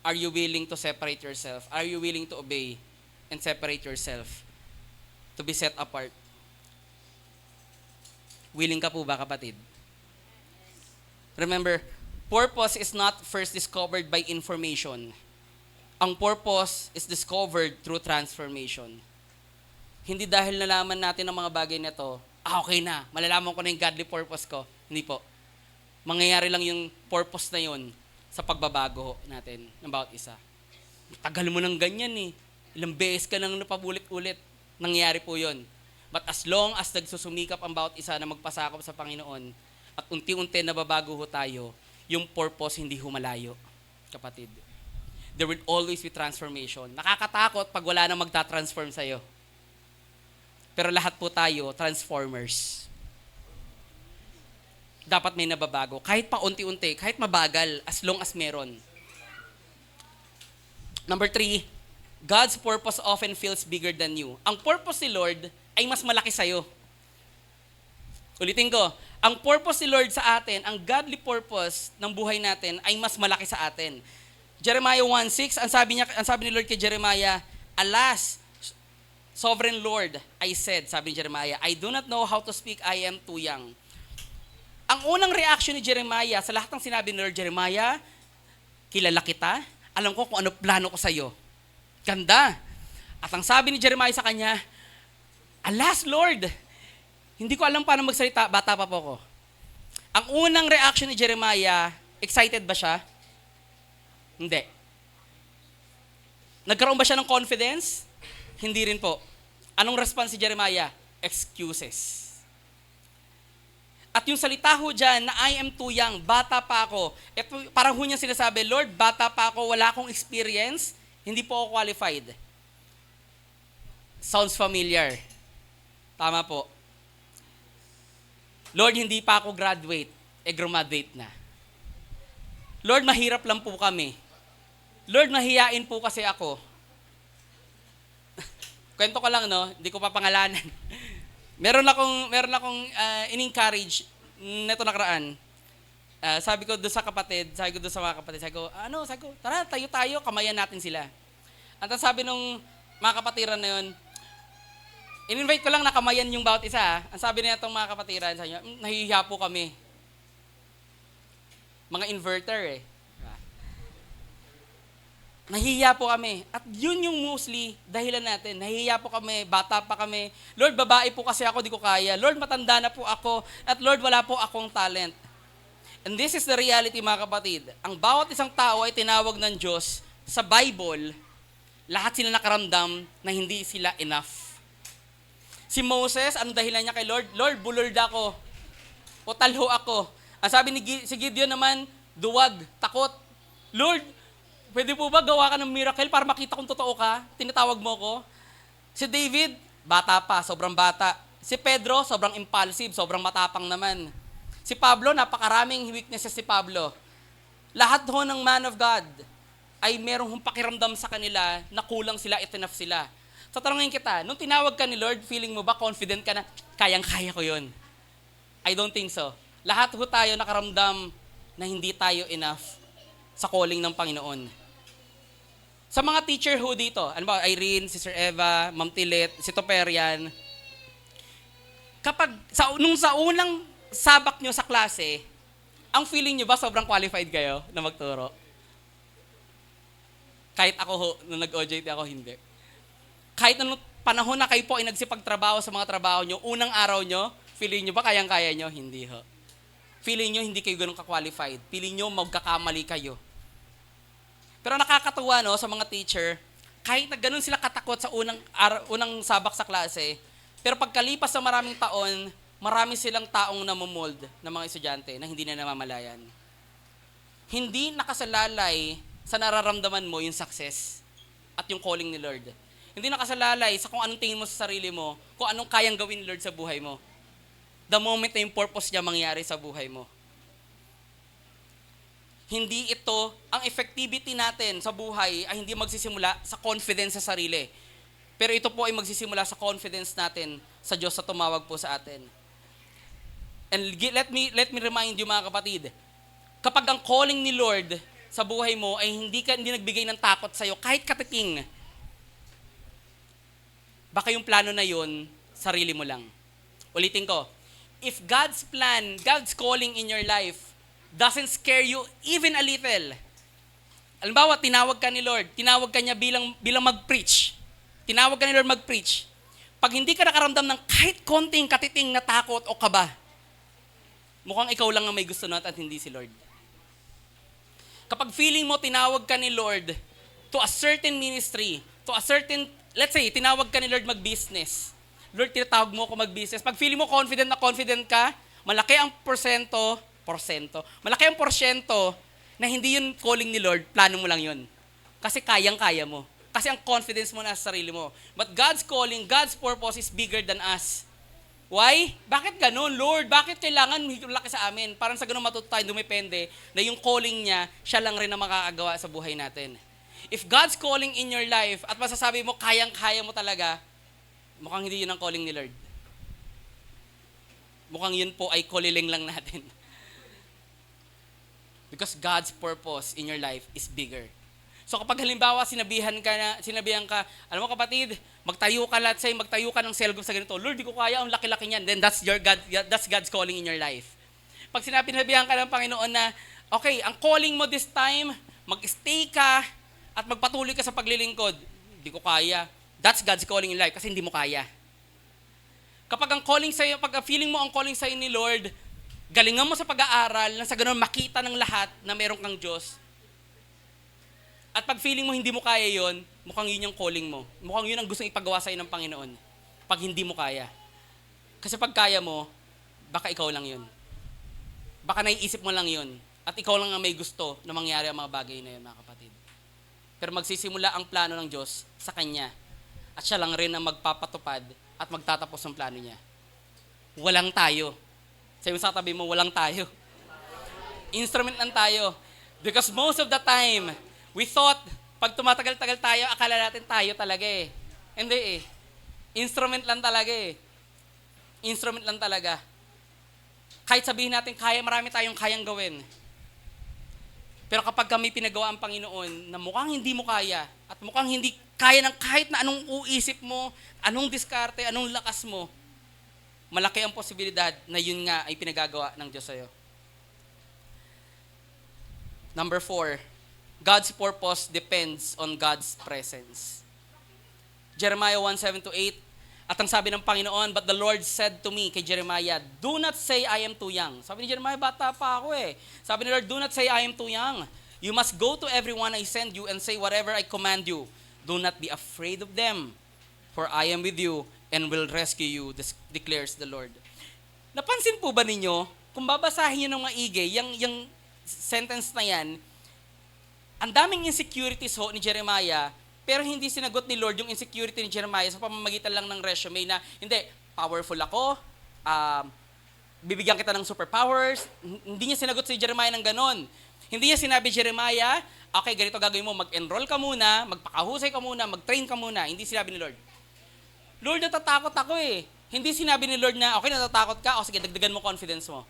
Speaker 1: Are you willing to separate yourself? Are you willing to obey and separate yourself? To be set apart? Willing ka po ba, kapatid? Remember, purpose is not first discovered by information. Ang purpose is discovered through transformation. Hindi dahil nalaman natin ang mga bagay na to, okay na, malalaman ko na yung godly purpose ko. Hindi po. Mangyayari lang yung purpose na yun sa pagbabago natin ng bawat isa. Tagal mo ng ganyan eh. Ilang beses ka nang napabulit-ulit. Nangyayari po yun. But as long as nagsusumikap ang bawat isa na magpasakop sa Panginoon at unti-unti nababago ho tayo, yung purpose hindi humalayo, kapatid. There will always be transformation. Nakakatakot pag wala nang magta-transform sa'yo. Pero lahat po tayo, transformers. Dapat may nababago. Kahit pa unti-unti, kahit mabagal, as long as meron. Number 3, God's purpose often feels bigger than you. Ang purpose ni Lord ay mas malaki sa'yo. Ulitin ko, ang purpose ni Lord sa atin, ang godly purpose ng buhay natin ay mas malaki sa atin. Jeremiah 1:6, ang sabi ni Lord kay Jeremiah, Alas, Sovereign Lord, I said, sabi ni Jeremiah, I do not know how to speak, I am too young. Ang unang reaction ni Jeremiah sa lahat ng sinabi ni Lord, Jeremiah, kilala kita, alam ko kung ano plano ko sa'yo. Ganda. At ang sabi ni Jeremiah sa kanya, Alas, Lord, hindi ko alam paano magsalita, bata pa po ko. Ang unang reaction ni Jeremiah, excited ba siya? Hindi. Nagkaroon ba siya ng confidence? Hindi rin po. Anong response si Jeremiah? Excuses. At yung salita ho dyan na I am too young, bata pa ako. Parang ho niya sinasabi, Lord, bata pa ako, wala akong experience, hindi po ako qualified. Sounds familiar. Tama po. Lord, hindi pa ako graduate, graduate na. Lord, mahirap lang po kami. Lord, mahiyain po kasi ako. Kwento ko lang, no? Hindi ko pa pangalanan. meron akong in-encourage neto nakaraan. Sabi ko doon sa mga kapatid, sabi ko, tara, tayo, kamayan natin sila. At ang sabi nung mga kapatiran na yun, in-invite ko lang na kamayan yung bawat isa. Ang sabi niya itong mga kapatiran, sabi niya, nahihiya po kami. Mga inverter eh. Nahihiya po kami. At yun yung mostly dahilan natin. Nahihiya po kami, bata pa kami. Lord, babae po kasi ako, di ko kaya. Lord, matanda na po ako. At Lord, wala po akong talent. And this is the reality, mga kapatid. Ang bawat isang tao ay tinawag ng Diyos sa Bible, lahat sila nakaramdam na hindi sila enough. Si Moses, ang dahilan niya kay Lord? Lord, bulol ako. O talho ako. Ang sabi si Gideon naman, duwag, takot. Lord, Pwede po ba gawa ka ng miracle para makita kung totoo ka? Tinatawag mo ko? Si David, bata pa, sobrang bata. Si Pedro, sobrang impulsive, sobrang matapang naman. Si Pablo, napakaraming weaknesses si Pablo. Lahat ho ng man of God ay merong pakiramdam sa kanila na kulang sila, enough sila. So tanongin kita, nung tinawag ka ni Lord, feeling mo ba confident ka na, kayang-kaya ko yun? I don't think so. Lahat ho tayo nakaramdam na hindi tayo enough sa calling ng Panginoon. Sa mga teacher ho dito, ano ba, Irene, Sister Eva, Ma'am Tilet, si Toperian, kapag, nung sa unang sabak nyo sa klase, ang feeling nyo ba sobrang qualified kayo na magturo? Kahit ako ho, nung nag-OJT ako, hindi. Kahit nung panahon na kayo po ay nagsipagtrabaho sa mga trabaho nyo, unang araw nyo, feeling nyo ba kayang-kaya nyo? Hindi ho. Feeling nyo hindi kayo ganun ka-qualified. Feeling nyo magkakamali kayo. Pero nakakatuwa no, sa mga teacher, kahit na ganun sila katakot sa unang sabak sa klase, pero pagkalipas ng maraming taon, marami silang taong namomold ng mga estudyante na hindi na namamalayan. Hindi nakasalalay sa nararamdaman mo yung success at yung calling ni Lord. Hindi nakasalalay sa kung anong tingin mo sa sarili mo, kung anong kayang gawin ni Lord sa buhay mo. The moment na yung purpose niya mangyari sa buhay mo. Hindi ito, ang effectivity natin sa buhay ay hindi magsisimula sa confidence sa sarili. Pero ito po ay magsisimula sa confidence natin sa Diyos sa tumawag po sa atin. And let me remind you mga kapatid, kapag ang calling ni Lord sa buhay mo ay hindi nagbigay ng takot sa iyo, kahit katiting, baka yung plano na yun, sarili mo lang. Ulitin ko, if God's plan, God's calling in your life doesn't scare you even a little. Halimbawa, tinawag ka ni Lord, tinawag ka niya bilang mag-preach. Tinawag ka ni Lord mag-preach. Pag hindi ka nakaramdam ng kahit konting katiting na takot o kaba, mukhang ikaw lang ang may gusto nun at hindi si Lord. Kapag feeling mo tinawag ka ni Lord to a certain ministry, to a certain, let's say, tinawag ka ni Lord mag-business. Lord, tinatawag mo ako mag-business. Pag feeling mo confident ka, malaki ang malaki ang porsyento na hindi yun calling ni Lord, plano mo lang yun. Kasi kayang-kaya mo. Kasi ang confidence mo na sa sarili mo. But God's calling, God's purpose is bigger than us. Why? Bakit ganun, Lord? Bakit kailangan laki sa amin? Parang sa ganun matuto tayo, dumepende na yung calling niya, siya lang rin ang makakagawa sa buhay natin. If God's calling in your life at masasabi mo, kayang-kaya mo talaga, mukhang hindi yun ang calling ni Lord. Mukhang yun po ay kuliling lang natin. Because God's purpose in your life is bigger. So kapag halimbawa sinabihan ka, alam mo kapatid, magtayo ka ng cell group sa ganito, Lord, di ko kaya, ang laki-laki niyan. Then that's God's calling in your life. Pag sinabihan ka ng Panginoon na, okay, ang calling mo this time, mag-stay ka at magpatuloy ka sa paglilingkod. Di ko kaya. That's God's calling in life kasi hindi mo kaya. Kapag ang calling sa'yo, pag feeling mo ang calling sa'yo ni Lord, galingan mo sa pag-aaral na sa ganun makita ng lahat na meron kang Diyos. At pag feeling mo hindi mo kaya yon, mukhang yun yung calling mo. Mukhang yun ang gustong ipagawa sa'yo ng Panginoon. Pag hindi mo kaya. Kasi pag kaya mo, baka ikaw lang yun. Baka naiisip mo lang yun. At ikaw lang ang may gusto na mangyari ang mga bagay na yun, mga kapatid. Pero magsisimula ang plano ng Diyos sa Kanya. At siya lang rin ang magpapatupad at magtatapos ang plano niya. Walang tayo. Sabi mo sa tabi mo, walang tayo. Instrument lang tayo. Because most of the time, we thought, pag tumatagal-tagal tayo, akala natin tayo talaga eh. Hindi eh. Instrument lang talaga eh. Instrument lang talaga. Kahit sabihin natin, marami tayong kayang gawin. Pero kapag kami pinagawa ang Panginoon na mukhang hindi mo kaya, at mukhang hindi kaya ng kahit na anong uisip mo, anong diskarte, anong lakas mo, malaki ang posibilidad na yun nga ay pinagagawa ng Diyos sa'yo. Number 4, God's purpose depends on God's presence. Jeremiah 1:7-8, at ang sabi ng Panginoon, but the Lord said to me, kay Jeremiah, do not say I am too young. Sabi ni Jeremiah, bata pa ako eh. Sabi ni Lord, do not say I am too young. You must go to everyone I send you and say whatever I command you. Do not be afraid of them, for I am with you and will rescue you, declares the Lord. Napansin po ba ninyo, kung babasahin nyo ng maigi, yung sentence na yan, Ang daming insecurities ho ni Jeremiah, pero hindi sinagot ni Lord yung insecurity ni Jeremiah sa pamamagitan lang ng resume na, hindi, powerful ako, um, bibigyan kita ng superpowers. Hindi niya sinagot si Jeremiah ng ganon. Hindi niya sinabi, Jeremiah, okay, ganito gagawin mo, mag-enroll ka muna, magpakahusay ka muna, mag-train ka muna. Hindi sinabi ni Lord. Lord, natatakot ako eh. Hindi sinabi ni Lord na, okay, natatakot ka, o sige, dagdagan mo confidence mo.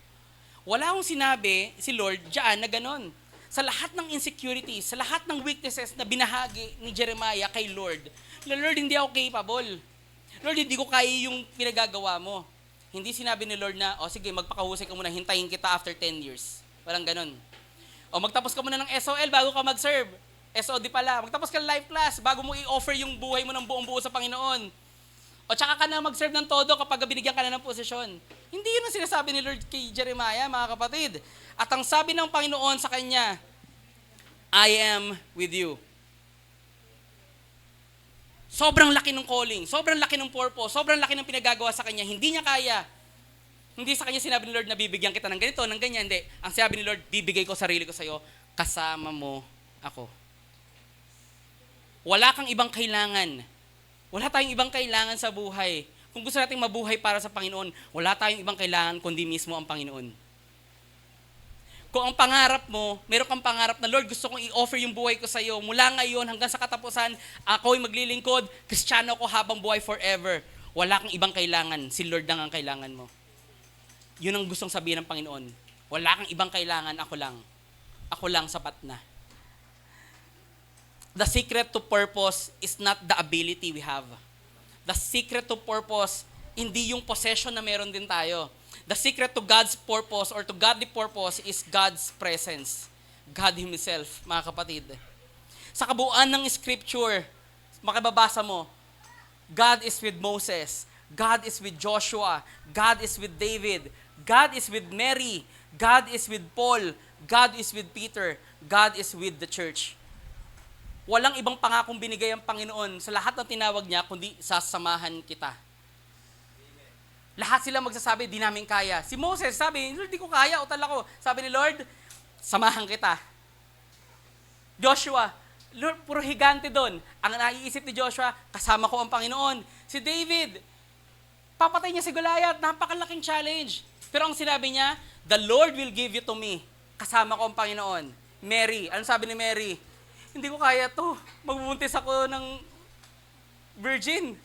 Speaker 1: Wala akong sinabi si Lord diyan na ganon. Sa lahat ng insecurities, sa lahat ng weaknesses na binahagi ni Jeremiah kay Lord, Lord, hindi ako capable. Lord, hindi ko kaya yung pinagagawa mo. Hindi sinabi ni Lord na, o sige, magpakahusay ka muna, hintayin kita after 10 years. Walang ganon. O magtapos ka muna ng SOL bago ka mag-serve. SOD pala. Magtapos ka ng life class bago mo i-offer yung buhay mo ng buong buo sa Panginoon. O tsaka ka na mag-serve ng todo kapag binigyan ka na ng posisyon. Hindi yun ang sinasabi ni Lord kay Jeremiah, mga kapatid. At ang sabi ng Panginoon sa kanya, I am with you. Sobrang laki ng calling, sobrang laki ng purpose, sobrang laki ng pinagagawa sa kanya. Hindi niya kaya. Hindi sa kanya sinabi ni Lord na bibigyan kita ng ganito, ng ganyan. Hindi. Ang sinabi ni Lord, bibigay ko sarili ko sa iyo, kasama mo ako. Wala kang ibang kailangan. Wala tayong ibang kailangan sa buhay. Kung gusto nating mabuhay para sa Panginoon, wala tayong ibang kailangan kundi mismo ang Panginoon. Kung ang pangarap mo, meron kang pangarap na, Lord, gusto kong i-offer yung buhay ko sa iyo. Mula ngayon hanggang sa katapusan, ako'y maglilingkod, Kristiyano ako habang buhay forever. Wala kang ibang kailangan, si Lord lang ang kailangan mo. Yun ang gustong sabihin ng Panginoon. Wala kang ibang kailangan, ako lang. Ako lang sapat na. The secret to purpose is not the ability we have. The secret to purpose, hindi yung possession na meron din tayo. The secret to God's purpose or to godly purpose is God's presence. God Himself, mga kapatid. Sa kabuuan ng scripture, makababasa mo, God is with Moses. God is with Joshua. God is with David. God is with Mary. God is with Paul. God is with Peter. God is with the church. Walang ibang pangakong binigay ang Panginoon sa lahat ng tinawag niya, kundi sasamahan kita. Lahat sila magsasabi, di namin kaya. Si Moses sabi, Lord, di ko kaya, utal ako. Sabi ni Lord, samahan kita. Joshua, Lord, puro higante doon. Ang naiisip ni Joshua, kasama ko ang Panginoon. Si David, papatay niya si Goliath, napakalaking challenge. Pero ang sinabi niya, the Lord will give you to me. Kasama ko ang Panginoon. Mary, ano sabi ni Mary? Hindi ko kaya to. Magbubuntis ako ng virgin.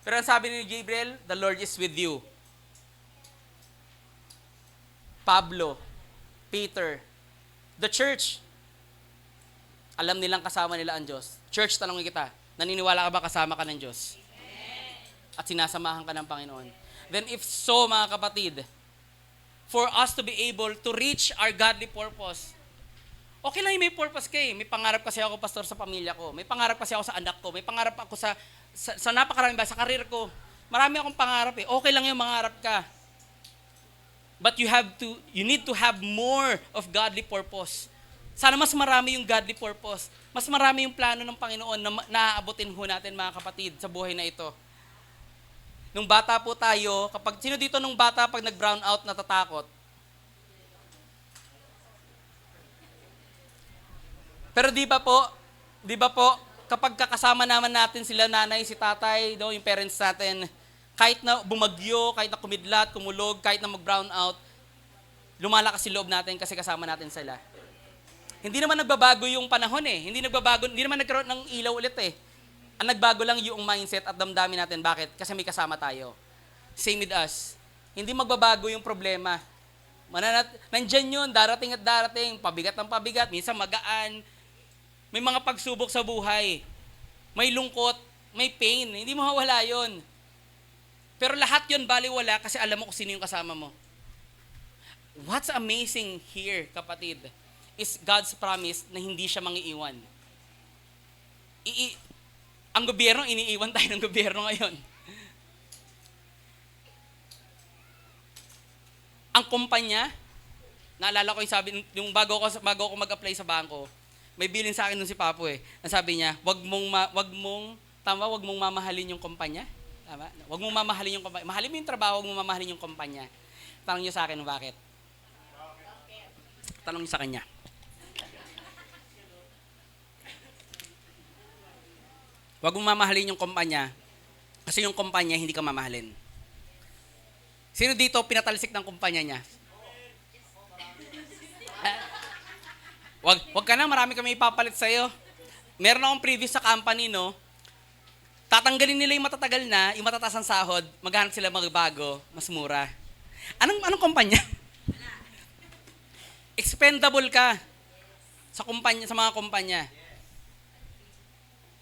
Speaker 1: Pero ang sabi ni Gabriel, the Lord is with you. Pablo, Peter, the church, alam nilang kasama nila ang Diyos. Church, tanongin kita, naniniwala ka ba kasama ka ng Diyos? At sinasamahan ka ng Panginoon? Then if so, mga kapatid, for us to be able to reach our godly purpose, okay lang yung may purpose ka eh. May pangarap kasi ako, pastor, sa pamilya ko. May pangarap kasi ako sa anak ko. May pangarap ako sa napakarami ba, sa karir ko. Marami akong pangarap eh. Okay lang yung mangarap ka. But you need to have more of godly purpose. Sana mas marami yung godly purpose. Mas marami yung plano ng Panginoon na naaabutin ho natin, mga kapatid, sa buhay na ito. Nung bata po tayo, sino dito nung bata pag nag-brown out natatakot? Pero di ba po, kapag kakasama naman natin sila nanay, si tatay, yung parents natin, kahit na bumagyo, kahit na kumidlat, kumulog, kahit na mag-brown out, lumalakas si loob natin kasi kasama natin sila. Hindi naman nagbabago yung panahon eh. Hindi naman nagkaroon ng ilaw ulit eh. Ang nagbago lang yung mindset at damdamin natin. Bakit? Kasi may kasama tayo. Same with us. Hindi magbabago yung problema. Nandyan yun, darating at darating, pabigat ng pabigat, minsan magaan. May mga pagsubok sa buhay. May lungkot, may pain. Hindi mo mawala yun. Pero lahat yun baliwala kasi alam mo kung sino yung kasama mo. What's amazing here, kapatid, is God's promise na hindi siya mangiiwan. Ang gobyerno, iniiwan tayo ng gobyerno ngayon. Ang kumpanya, naalala ko yung sabi, yung bago ako mag-apply sa bangko, may bilin sa akin nung si Papo eh. Ang sabi niya, wag mong mamahalin yung kumpanya. Tama? Wag mong mamahalin yung kumpanya. Mahalin mo yung trabaho, wag mong mamahalin yung kumpanya. Tanong niyo sa akin, bakit? Tanong niyo sa kanya. Huwag mong mamahalin yung kumpanya kasi yung kumpanya hindi ka mamahalin. Sino dito pinatalsik ng kumpanya niya? Wag ka na, marami kami ipapalit sa'yo. Meron akong previous sa company, no? Tatanggalin nila yung matatagal na, yung matataas ang sahod, maghanap sila magbago, mas mura. Anong kumpanya? Expendable ka sa kumpanya, sa mga kumpanya.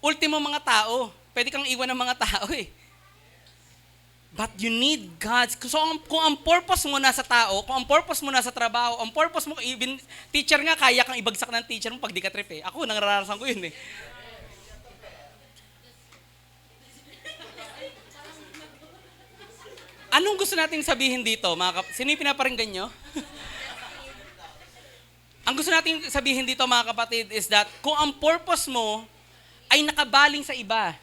Speaker 1: Ultimo mga tao, pwede kang iwan ng mga tao eh. But you need God's. So kung ang purpose mo nasa tao, kung ang purpose mo nasa trabaho, ang purpose mo, even teacher nga, kaya kang ibagsak ng teacher mo pag di ka trip eh. Ako, nararanasan ko yun eh. Anong gusto nating sabihin dito, sino yung pinaparinggan nyo? Ang gusto nating sabihin dito, mga kapatid, is that kung ang purpose mo ay nakabaling sa iba,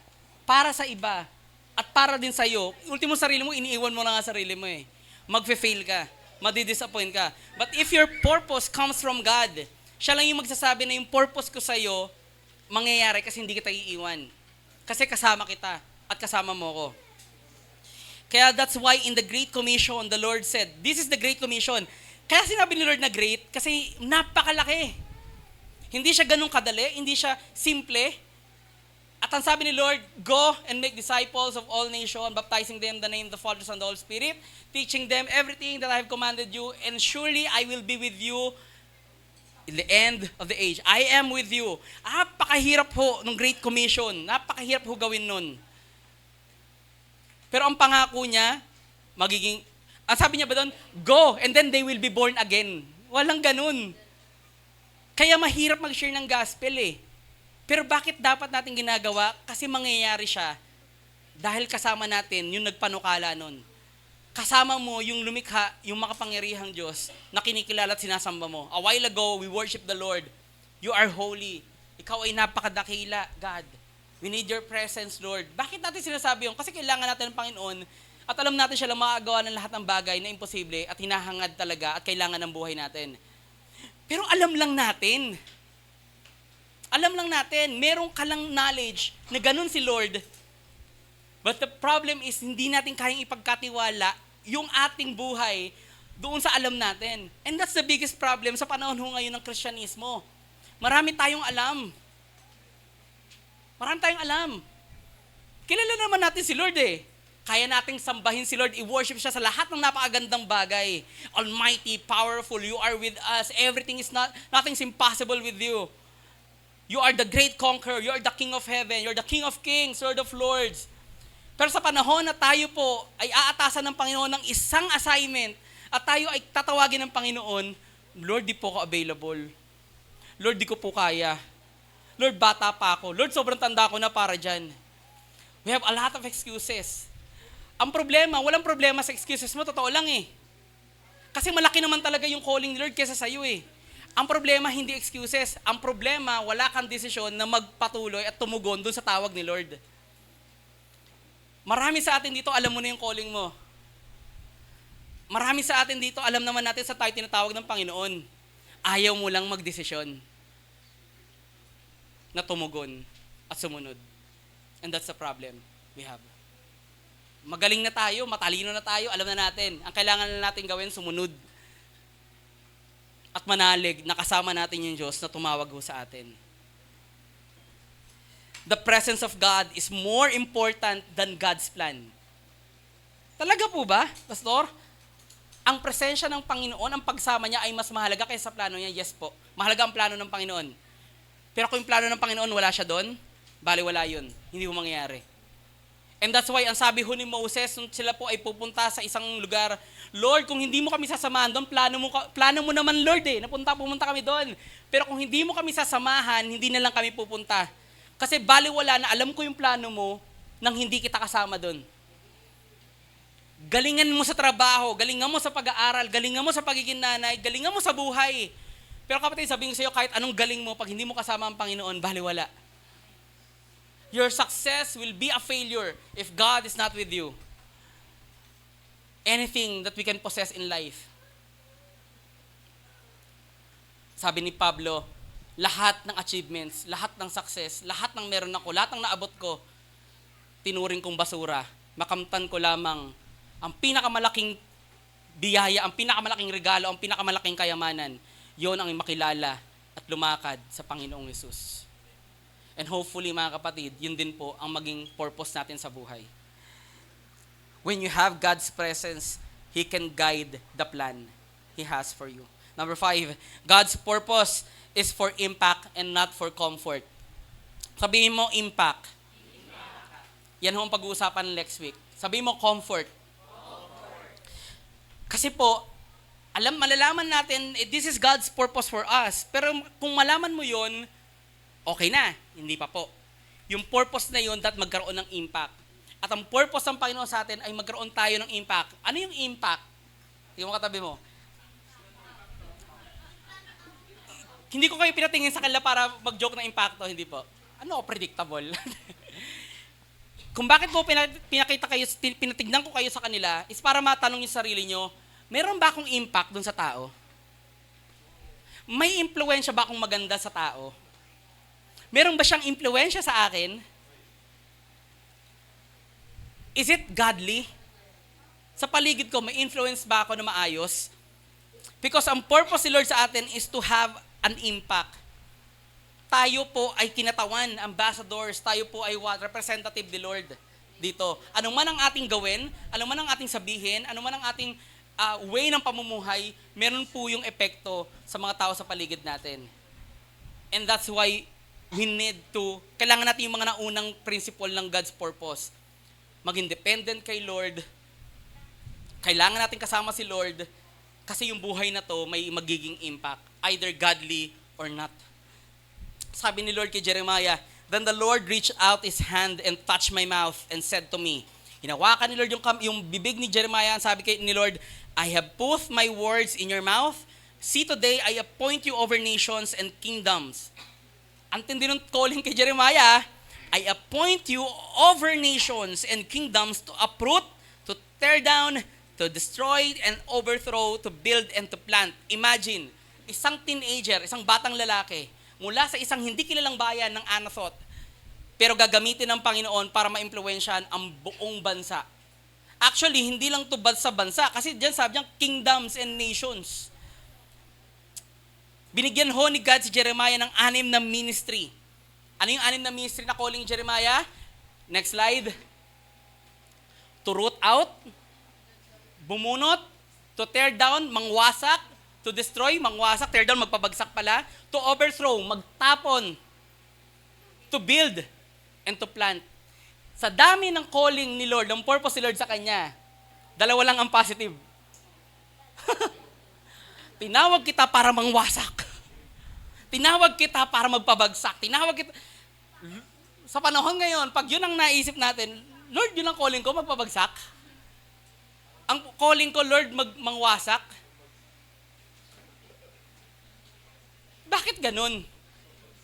Speaker 1: para sa iba, at para din sa'yo, ultimo sarili mo, iniiwan mo na nga sarili mo eh. Magfe-fail ka, madidisappoint ka. But if your purpose comes from God, siya lang yung magsasabi na yung purpose ko sa'yo, mangyayari kasi hindi kita iiwan. Kasi kasama kita at kasama mo ko. Kaya that's why in the Great Commission, the Lord said, this is the Great Commission. Kaya sinabi ni Lord na great, kasi napakalaki. Hindi siya ganun kadali, hindi siya simple. At ang sabi ni Lord, go and make disciples of all nations, baptizing them in the name of the Father, Son, and the Holy Spirit, teaching them everything that I have commanded you, and surely I will be with you in the end of the age. I am with you. Napakahirap ho ng Great Commission. Napakahirap ho gawin nun. Pero ang pangako niya, ang sabi niya ba doon, go, and then they will be born again. Walang ganun. Kaya mahirap mag-share ng gospel eh. Pero bakit dapat natin ginagawa? Kasi mangyayari siya dahil kasama natin yung nagpanukala nun. Kasama mo yung lumikha, yung makapangyarihang Diyos na kinikilala at sinasamba mo. A while ago, we worship the Lord. You are holy. Ikaw ay napakadakila, God. We need your presence, Lord. Bakit natin sinasabi yun? Kasi kailangan natin ng Panginoon at alam natin siya lang makagawa ng lahat ng bagay na imposible at hinahangad talaga at kailangan ng buhay natin. Pero alam lang natin, meron ka lang knowledge na ganun si Lord. But the problem is, hindi natin kayang ipagkatiwala yung ating buhay doon sa alam natin. And that's the biggest problem sa panahon ho ngayon ng Kristyanismo. Marami tayong alam. Kilala naman natin si Lord eh. Kaya nating sambahin si Lord, i-worship siya sa lahat ng napakagandang bagay. Almighty, powerful, you are with us. Nothing's impossible with you. You are the great conqueror. You are the King of heaven. You are the King of kings, Lord of lords. Pero sa panahon na tayo po ay aatasan ng Panginoon ng isang assignment at tayo ay tatawagin ng Panginoon, Lord, di po ako available. Lord, di ko po kaya. Lord, bata pa ako. Lord, sobrang tanda ko na para dyan. We have a lot of excuses. Ang problema, walang problema sa excuses mo, totoo lang eh. Kasi malaki naman talaga yung calling ni Lord kesa sa'yo eh. Ang problema, hindi excuses. Ang problema, wala kang desisyon na magpatuloy at tumugon doon sa tawag ni Lord. Marami sa atin dito, alam mo na yung calling mo. Marami sa atin dito, alam naman natin sa tayo tinatawag ng Panginoon. Ayaw mo lang magdesisyon na tumugon at sumunod. And that's the problem we have. Magaling na tayo, matalino na tayo, alam na natin. Ang kailangan na natin gawin, sumunod. At manalig na kasama natin yung Diyos na tumawag ho sa atin. The presence of God is more important than God's plan. Talaga po ba, Pastor? Ang presensya ng Panginoon, ang pagsama niya ay mas mahalaga kaysa sa plano niya? Yes po. Mahalaga ang plano ng Panginoon. Pero kung yung plano ng Panginoon wala siya doon, bali wala yun. Hindi mo mangyayari. And that's why, ang sabi ho ni Moses, nung sila po ay pupunta sa isang lugar, Lord, kung hindi mo kami sasamahan doon, plano mo naman, Lord eh, pumunta kami doon. Pero kung hindi mo kami sasamahan, hindi na lang kami pupunta. Kasi baliwala na alam ko yung plano mo nang hindi kita kasama doon. Galingan mo sa trabaho, galingan mo sa pag-aaral, galingan mo sa pagiging nanay, galingan mo sa buhay. Pero kapatid, sabihin ko sa iyo, kahit anong galing mo, pag hindi mo kasama ang Panginoon, baliwala. Your success will be a failure if God is not with you. Anything that we can possess in life. Sabi ni Pablo, lahat ng achievements, lahat ng success, lahat ng meron ako, lahat ng naabot ko, tinuring kong basura. Makamtan ko lamang ang pinakamalaking biyaya, ang pinakamalaking regalo, ang pinakamalaking kayamanan. Yon ang makilala at lumakad sa Panginoong Hesus. And hopefully mga kapatid, yun din po ang maging purpose natin sa buhay. When you have God's presence, He can guide the plan He has for you. Number 5, God's purpose is for impact and not for comfort. Sabihin mo, impact. Yan ho ang pag-uusapan next week. Sabihin mo, comfort. Kasi po, malalaman natin, this is God's purpose for us. Pero kung malaman mo yon, okay na. Hindi pa po. Yung purpose na yon, that magkaroon ng impact. At ang purpose ng Panginoon sa atin ay magkaroon tayo ng impact. Ano yung impact? Tingnan mo katabi mo. Hindi ko kayo pinatingin sa kanila para mag-joke ng impacto, hindi po. Ano, predictable. Kung bakit po pinatignan ko kayo sa kanila, is para matanong yung sarili nyo, meron ba akong impact dun sa tao? May impluwensya ba akong maganda sa tao? Meron ba siyang impluwensya sa akin? Is it godly? Sa paligid ko, may influence ba ako na maayos? Because ang purpose ni Lord sa atin is to have an impact. Tayo po ay kinatawan, ambassadors, tayo po ay representative ni Lord dito. Ano man ang ating gawin, ano man ang ating sabihin, ano man ang ating way ng pamumuhay, meron po yung epekto sa mga tao sa paligid natin. And that's why we need to, kailangan natin yung mga naunang principle ng God's purpose. Maging dependent kay Lord. Kailangan natin kasama si Lord kasi yung buhay na to may magiging impact, either godly or not. Sabi ni Lord kay Jeremiah, "Then the Lord reached out His hand and touched my mouth and said to me," hinawakan ni Lord yung bibig ni Jeremiah, and sabi ni Lord, "I have put my words in your mouth. See, today I appoint you over nations and kingdoms." Ang tindi ng calling kay Jeremiah, "I appoint you over nations and kingdoms to uproot, to tear down, to destroy and overthrow, to build and to plant." Imagine, isang teenager, isang batang lalaki, mula sa isang hindi kilalang bayan ng Anathoth, pero gagamitin ng Panginoon para maimpluwensyahan ang buong bansa. Actually, hindi lang to sa bansa, kasi diyan sabi niya, kingdoms and nations. Binigyan ho ni God si Jeremiah ng 6 na ministry. Ano yung 6 na ministry na calling ni Jeremiah? Next slide. To root out, bumunot, to tear down, mangwasak, to destroy, mangwasak, tear down, magpabagsak pala, to overthrow, magtapon, to build, and to plant. Sa dami ng calling ni Lord, ng purpose ni Lord sa kanya, 2 lang ang positive. Tinawag kita para mangwasak. Tinawag kita para magpabagsak. Tinawag kita. Sa panahon ngayon, pag yun ang naisip natin, Lord, yun ang calling ko, magpabagsak. Ang calling ko, Lord, mangwasak. Bakit ganun?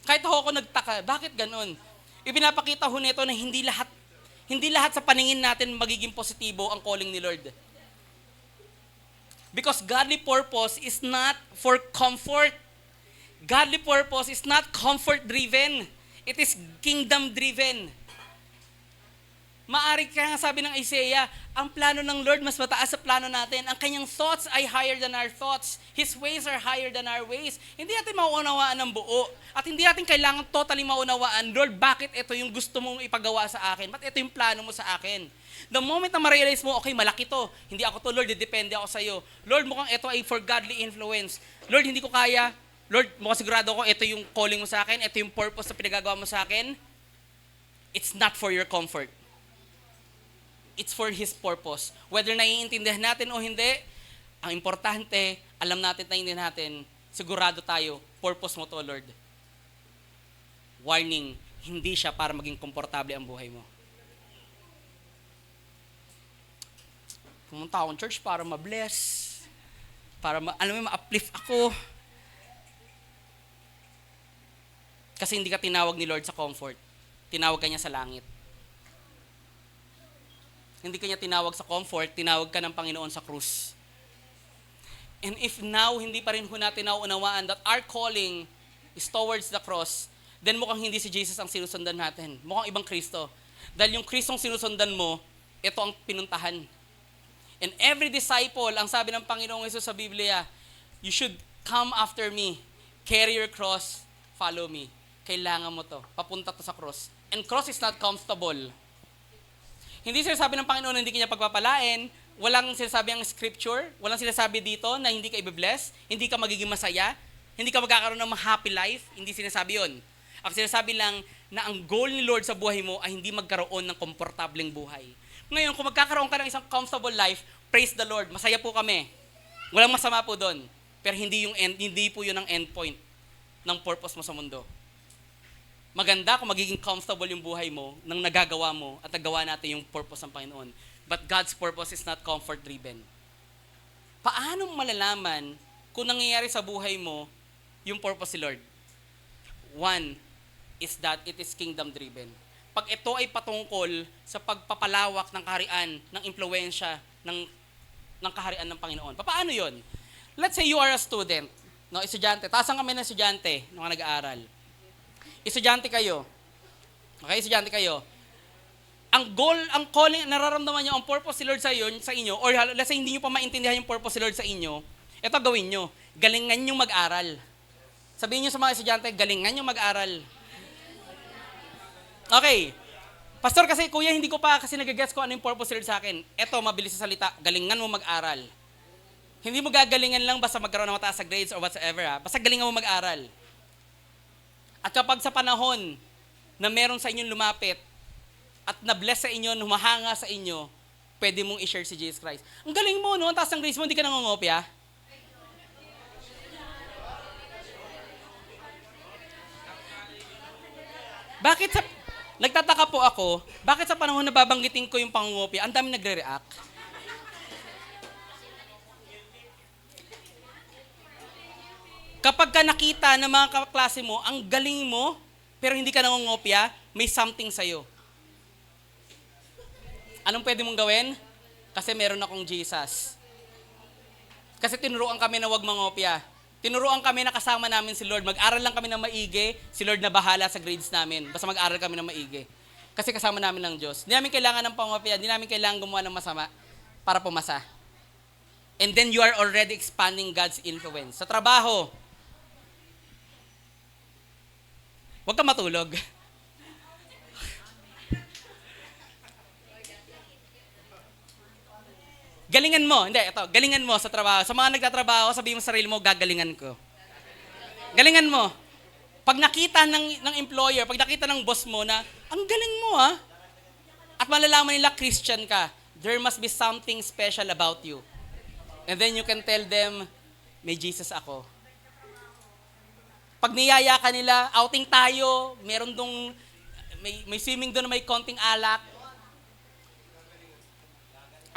Speaker 1: Kahit ako nagtaka, bakit ganun? Ipinapakita ho nito na hindi lahat sa paningin natin magiging positibo ang calling ni Lord. Because godly purpose is not for comfort. Godly purpose is not comfort-driven. It is kingdom-driven. Maari kaya nga sabi ng Isaiah, ang plano ng Lord mas mataas sa plano natin. Ang kanyang thoughts ay higher than our thoughts. His ways are higher than our ways. Hindi natin mauunawaan ng buo. At hindi natin kailangan totally maunawaan, Lord, bakit ito yung gusto mong ipagawa sa akin? Bakit ito yung plano mo sa akin? The moment na ma-realize mo, okay, malaki to. Hindi ako to, Lord, depende ako sa iyo. Lord, mukhang ito ay for godly influence. Lord, hindi ko kaya. Lord, mukhang sigurado ako, ito yung calling mo sa akin. Ito yung purpose na pinagagawa mo sa akin. It's not for your comfort. It's for His purpose. Whether naiintindihan natin o hindi, ang importante, alam natin, naiintindihan natin, sigurado tayo, purpose mo to, Lord. Warning, hindi siya para maging komportable ang buhay mo. Pumunta akong church para ma-bless, para ma-uplift ako. Kasi hindi ka tinawag ni Lord sa comfort. Tinawag ka niya sa langit. Hindi ka niya tinawag sa comfort, tinawag ka ng Panginoon sa krus. And if now, hindi pa rin ho natin nauunawaan that our calling is towards the cross, then mukhang hindi si Jesus ang sinusundan natin. Mukhang ibang Kristo. Dahil yung Kristong sinusundan mo, ito ang pinuntahan. And every disciple, ang sabi ng Panginoong Hesus sa Biblia, you should come after me, carry your cross, follow me. Kailangan mo to. Papunta to sa cross. And cross is not comfortable. Hindi sinasabi ng Panginoon na hindi kanya pagpapalain, walang sinasabi ang scripture, walang sinasabi dito na hindi ka i-bless, hindi ka magiging masaya, hindi ka magkakaroon ng happy life, hindi sinasabi yon. Ang sinasabi lang na ang goal ni Lord sa buhay mo ay hindi magkaroon ng komportableng buhay. Ngayon, kung magkakaroon ka ng isang comfortable life, praise the Lord, masaya po kami. Walang masama po doon. Pero hindi po yun ang end point ng purpose mo sa mundo. Maganda kung magiging comfortable yung buhay mo nang nagagawa mo at nagawa natin yung purpose ng Panginoon. But God's purpose is not comfort-driven. Paano malalaman kung nangyayari sa buhay mo yung purpose ni Lord? One is that it is kingdom-driven. Pag ito ay patungkol sa pagpapalawak ng kaharian, ng impluwensya, ng kaharian ng Panginoon. Paano yun? Let's say you are a student, no, estudyante. Tasan kami ng estudyante nung nag-aaral. Estudyante kayo. Okay, estudyante kayo. Ang goal, ang calling, nararamdaman nyo, ang purpose ni Lord sa inyo, or let's say hindi nyo pa maintindihan yung purpose ni Lord sa inyo, ito gawin nyo. Galingan nyo mag-aral. Sabihin nyo sa mga estudyante, galingan nyo mag-aral. Okay. Pastor, kasi kuya, hindi ko pa kasi nag-guess ko ano yung purpose ni Lord sa akin. Ito, mabilis sa salita, galingan mo mag-aral. Hindi mo gagalingan lang basta magkaroon ng mataas sa grades or whatsoever, ha? Basta galingan mo mag-aral. At kapag sa panahon na meron sa inyong lumapit at na-bless sa inyo, humahanga sa inyo, pwede mong i-share si Jesus Christ. Ang galing mo, no? Ang taas ng grades mo, hindi ka nangongopya. Nagtataka po ako, bakit sa panahon na babanggitin ko yung pangungopya, ang dami nagre-react? Kapag ka nakita ng mga kaklase mo, ang galing mo, pero hindi ka nangongopya, may something sa'yo. Anong pwede mong gawin? Kasi meron akong Jesus. Kasi tinuruan kami na wag mangopya. Tinuruan kami na kasama namin si Lord. Mag-aral lang kami ng maigi, si Lord na bahala sa grades namin. Basta mag-aral kami ng maigi. Kasi kasama namin ng Diyos. Hindi namin kailangan ng pangopya, hindi namin kailangan gumawa ng masama para pumasa. And then you are already expanding God's influence. Sa trabaho, huwag ka matulog. Galingan mo. Hindi, ito. Galingan mo sa trabaho. Sa mga nagtatrabaho, sabihin mo sa sarili mo, gagalingan ko. Galingan mo. Pag nakita ng employer, pag nakita ng boss mo na, ang galing mo at malalaman nila Christian ka, there must be something special about you. And then you can tell them, may Jesus ako. Pag niyaya ka nila, outing tayo, meron dong, may swimming doon na may konting alak.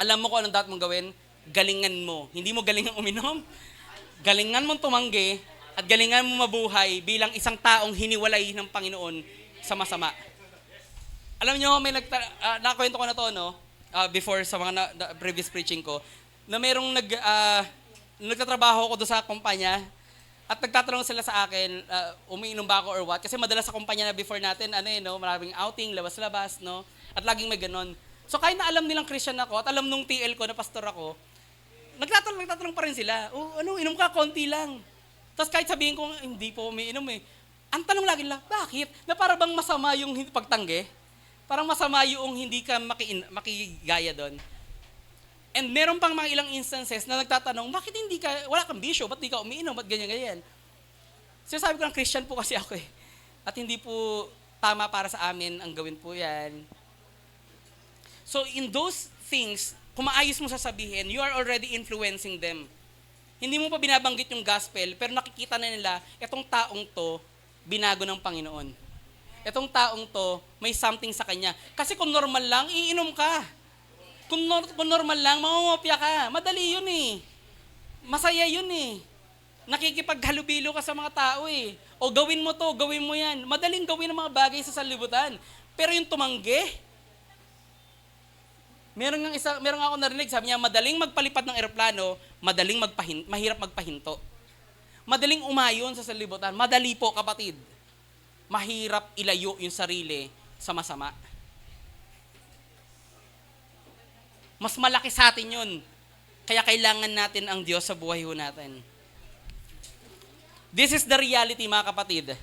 Speaker 1: Alam mo kung anong dapat mong gawin? Galingan mo. Hindi mo galingan uminom. Galingan mong tumanggi at galingan mo mabuhay bilang isang taong hiniwalay ng Panginoon sa masama. Alam nyo, may nakakwento ko na to, no? Before sa mga previous preaching ko, na merong nagtatrabaho ko doon sa kumpanya. At nagtatanong sila sa akin, umiinom ba ako or what? Kasi madalas sa kumpanya na before natin, maraming outing, labas-labas, no? At laging may ganon. So kahit na alam nilang Christian ako at alam nung TL ko na pastor ako, nagtatanong pa rin sila, inom ka, konti lang. Tapos kahit sabihin ko, hindi po umiinom eh. Ang tanong lagi nila, bakit? Na para bang masama yung pagtanggi? Parang masama yung hindi ka makigaya doon. And meron pang mga ilang instances na nagtatanong, bakit wala kang bisyo, ba't di ka umiinom, ba't ganyan-ganyan? Sinasabi ko ng Christian po kasi ako eh. At hindi po tama para sa amin ang gawin po yan. So in those things, kung maayos mo sasabihin, you are already influencing them. Hindi mo pa binabanggit yung gospel, pero nakikita na nila, etong taong to, binago ng Panginoon. Etong taong to, may something sa kanya. Kasi kung normal lang, iinom ka. Kung normal lang, mangungopya ka. Madali yun eh. Masaya yun eh. Nakikipaghalubilo ka sa mga tao eh. O gawin mo to, gawin mo yan. Madaling gawin ang mga bagay sa sanlibutan. Pero yung tumanggi, meron ako narinig, sabi niya, madaling magpalipad ng eroplano, mahirap magpahinto. Madaling umayon sa sanlibutan. Madali po, kapatid. Mahirap ilayo yung sarili sa masama. Mas malaki sa atin yun. Kaya kailangan natin ang Diyos sa buhay ho natin. This is the reality, mga kapatid.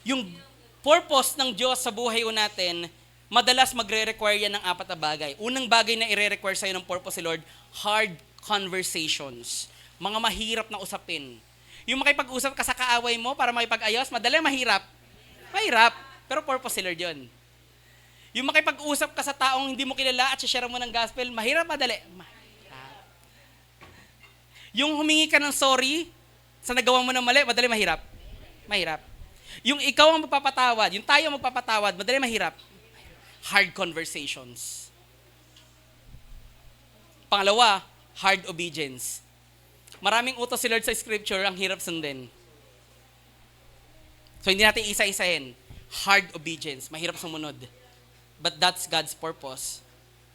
Speaker 1: Yung purpose ng Diyos sa buhay ho natin, madalas magre-require yan ng 4 na bagay. Unang bagay na i-require sa'yo ng purpose si Lord, hard conversations. Mga mahirap na usapin. Yung makipag-usap ka sa kaaway mo para makipag-ayos, madali, mahirap. Mahirap. Pero purpose si Lord yun. Yung makipag-usap ka sa taong hindi mo kilala at share mo ng gospel, mahirap, madali. Mahirap. Yung humingi ka ng sorry sa nagawa mo ng mali, madali, mahirap. Mahirap. Yung ikaw ang magpapatawad, yung tayo ang magpapatawad, madali, mahirap. Hard conversations. Pangalawa, hard obedience. Maraming utos si Lord sa scripture, ang hirap sundin. So hindi natin isa-isahin. Hard obedience, mahirap sumunod. But that's God's purpose.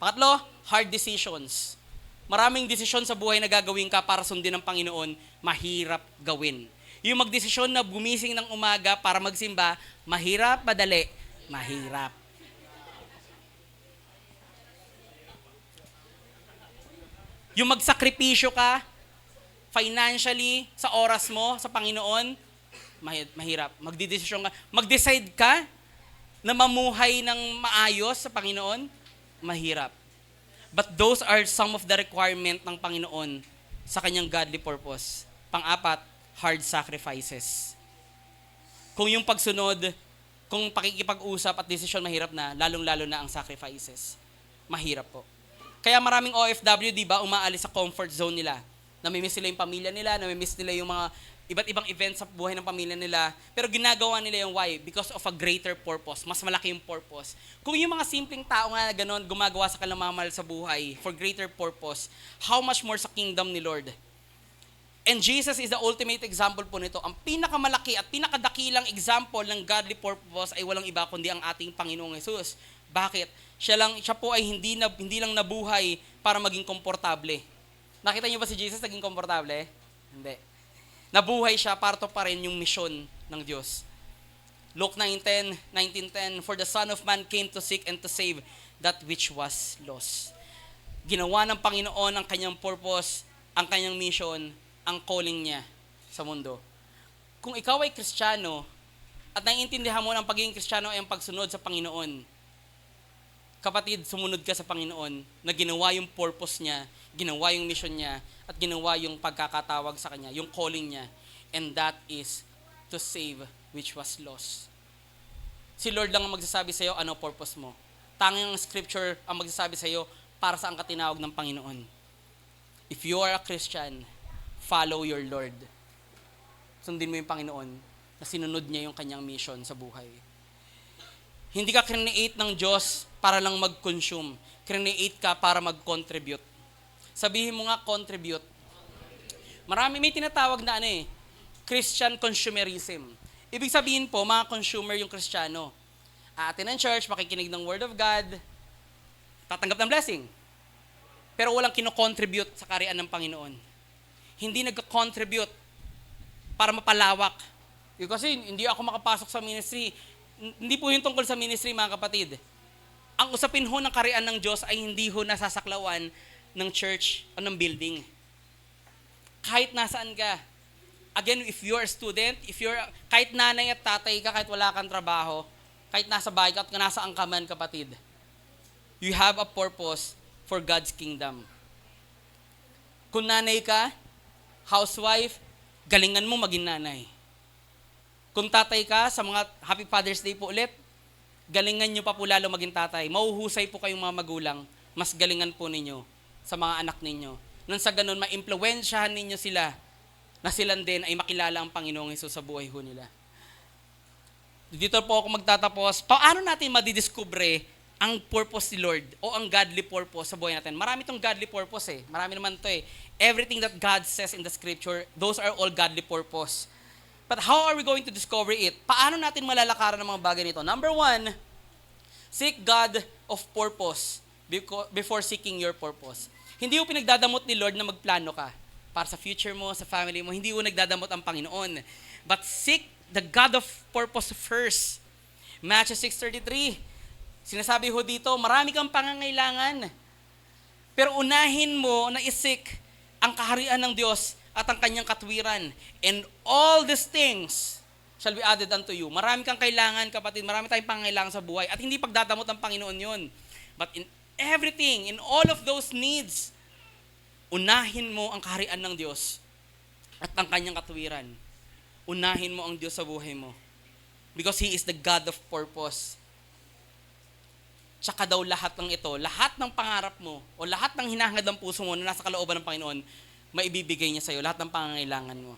Speaker 1: Pangatlo, hard decisions. Maraming desisyon sa buhay na gagawin ka para sundin ng Panginoon, mahirap gawin. Yung magdesisyon na gumising ng umaga para magsimba, mahirap, madali, mahirap. Yung magsakripisyo ka, financially, sa oras mo, sa Panginoon, mahirap. Magdidesisyon ka, mag-decide ka na mamuhay ng maayos sa Panginoon, mahirap. But those are some of the requirement ng Panginoon sa kanyang godly purpose. Pang-apat, hard sacrifices. Kung yung pagsunod, kung pakikipag-usap at desisyon mahirap na, lalong-lalo na ang sacrifices. Mahirap po. Kaya maraming OFW, di ba, umaalis sa comfort zone nila. Namimiss nila yung pamilya nila, namimiss nila yung mga iba't ibang events sa buhay ng pamilya nila. Pero ginagawa nila yung why? Because of a greater purpose. Mas malaki yung purpose. Kung yung mga simpleng tao nga na gano'n, gumagawa sa kanilang mamahal sa buhay for greater purpose, how much more sa kingdom ni Lord? And Jesus is the ultimate example po nito. Ang pinakamalaki at pinakadakilang example ng godly purpose ay walang iba kundi ang ating Panginoong Jesus. Bakit? Siya po ay hindi lang nabuhay para maging komportable. Nakita niyo ba si Jesus naging komportable? Hindi. Nabuhay siya para to pa rin yung misyon ng Diyos. Luke 19:10, for the Son of Man came to seek and to save that which was lost. Ginawa ng Panginoon ang kanyang purpose, ang kanyang mission, ang calling niya sa mundo. Kung ikaw ay Kristiyano at naiintindihan mo ng pagiging Kristiyano ay ang pagsunod sa Panginoon, kapatid, sumunod ka sa Panginoon na ginawa yung purpose niya, ginawa yung mission niya, at ginawa yung pagkakatawag sa kanya, yung calling niya. And that is to save which was lost. Si Lord lang ang magsasabi sa iyo, ano purpose mo. Tanging ang scripture ang magsasabi sa iyo para saan ka tinawag ng Panginoon. If you are a Christian, follow your Lord. Sundin mo yung Panginoon na sinunod niya yung kanyang mission sa buhay. Hindi ka create ng Diyos para lang mag-consume. Create ka para mag-contribute. Sabihin mo nga, contribute. May tinatawag na Christian consumerism. Ibig sabihin po, mga consumer yung Kristiyano. Aatin ng church, makikinig ng Word of God, tatanggap ng blessing. Pero walang kino-contribute sa kaharian ng Panginoon. Hindi nag-contribute para mapalawak. Kasi hindi ako makapasok sa ministry. Hindi po yung tungkol sa ministry, mga kapatid. Ang usapin ho ng kaharian ng Diyos ay hindi ho nasasaklawan ng church o ng building. Kahit nasaan ka. Again, if you're a student, kahit nanay at tatay ka, kahit wala kang trabaho, kahit nasa bahay ka at nasaan ka man, kapatid, you have a purpose for God's kingdom. Kung nanay ka, housewife, galingan mo maging nanay. Kung tatay ka, sa mga Happy Father's Day po ulit, galingan nyo pa po lalo maging tatay. Mauhusay po kayong mga magulang, mas galingan po ninyo sa mga anak ninyo. Nang sa ganun, ma-impluwensyahan ninyo sila na silang din ay makilala ang Panginoong Hesus sa buhay ho nila. Dito po ako magtatapos. Paano natin madidiscover ang purpose ni Lord o ang godly purpose sa buhay natin? Marami itong godly purpose Marami naman ito Everything that God says in the scripture, those are all godly purpose. But how are we going to discover it? Paano natin malalakaran ng mga bagay nito? Number 1, seek God of purpose before seeking your purpose. Hindi mo pinagdadamot ni Lord na magplano ka para sa future mo, sa family mo. Hindi mo nagdadamot ang Panginoon. But seek the God of purpose first. Matthew 6:33. Sinasabi ho dito, marami kang pangangailangan. Pero unahin mo na isik ang kaharian ng Diyos at ang kanyang katwiran. And all these things shall be added unto you. Marami kang kailangan, kapatid. Marami tayong pangailangan sa buhay. At hindi pagdadamot ng Panginoon yun. But in everything, in all of those needs, unahin mo ang kaharian ng Diyos at ang kanyang katwiran. Unahin mo ang Diyos sa buhay mo. Because He is the God of purpose. Tsaka daw lahat ng ito, lahat ng pangarap mo, o lahat ng hinahangad ng puso mo na nasa kalooban ng Panginoon, maibibigay niya sa iyo, lahat ng pangangailangan mo.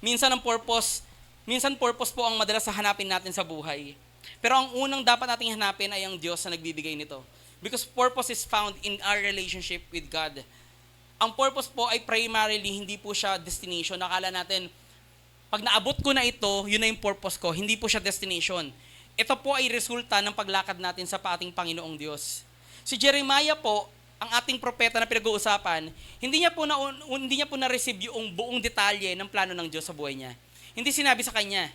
Speaker 1: Minsan purpose po ang madalas sa hanapin natin sa buhay. Pero ang unang dapat nating hanapin ay ang Diyos na nagbibigay nito. Because purpose is found in our relationship with God. Ang purpose po ay primarily, hindi po siya destination. Nakala natin, pag naabot ko na ito, yun na yung purpose ko. Hindi po siya destination. Ito po ay resulta ng paglakad natin sa ating Panginoong Diyos. Si Jeremiah po, ang ating propeta na pinag-uusapan, hindi niya po na-receive yung buong detalye ng plano ng Diyos sa buhay niya. Hindi sinabi sa kanya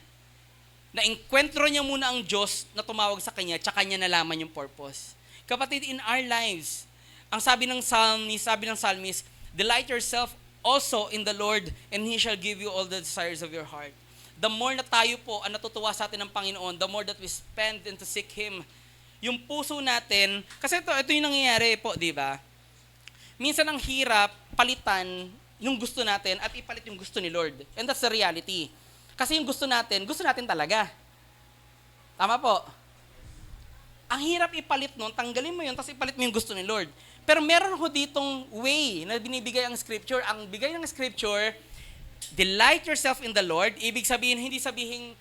Speaker 1: na enkwentro niya muna ang Diyos na tumawag sa kanya, tsaka niya nalaman yung purpose. Kapatid, in our lives, ang sabi ng psalmist, delight yourself also in the Lord, and He shall give you all the desires of your heart. The more na tayo po ang natutuwa sa atin ng Panginoon, the more that we spend and to seek Him. Yung puso natin, kasi ito yung nangyayari po, di ba? Minsan ang hirap palitan yung gusto natin at ipalit yung gusto ni Lord. And that's the reality. Kasi yung gusto natin talaga. Tama po. Ang hirap ipalit nun, tanggalin mo yun, tapos ipalit mo yung gusto ni Lord. Pero meron ho ditong way na binibigay ang Scripture. Ang bigay ng Scripture, delight yourself in the Lord. Ibig sabihin, hindi sabihin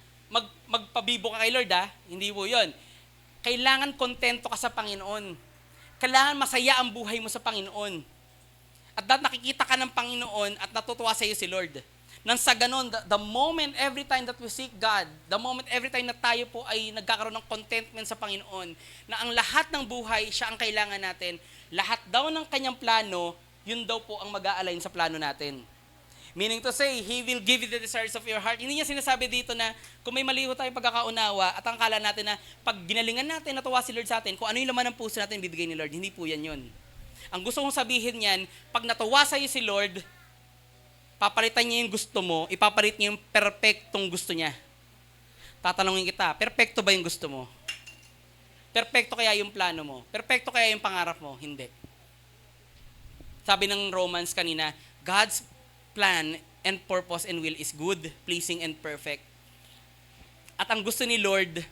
Speaker 1: magpabibo ka kay Lord, Hindi po yun. Kailangan kontento ka sa Panginoon. Kailangan masaya ang buhay mo sa Panginoon. At nakikita ka ng Panginoon at natutuwa sa iyo si Lord. Nang sa ganun, the moment, every time that we seek God, the moment, every time na tayo po ay nagkakaroon ng contentment sa Panginoon, na ang lahat ng buhay, siya ang kailangan natin, lahat daw ng kanyang plano, yun daw po ang mag-a-align sa plano natin. Meaning to say, He will give you the desires of your heart. Hindi niya sinasabi dito na kung may mali tayong pagkakaunawa at ang kala natin na pag ginalingan natin, natuwa si Lord sa atin, kung ano yung laman ng puso natin, bibigay ni Lord. Hindi po yan yun. Ang gusto kong sabihin yan, pag natuwa sa'yo si Lord, papalitan niya yung gusto mo, ipapalit niya yung perfectong gusto niya. Tatanungin kita, perfecto ba yung gusto mo? Perfecto kaya yung plano mo? Perfecto kaya yung pangarap mo? Hindi. Sabi ng Romans kanina, God's plan and purpose and will is good, pleasing, and perfect. At ang gusto ni Lord,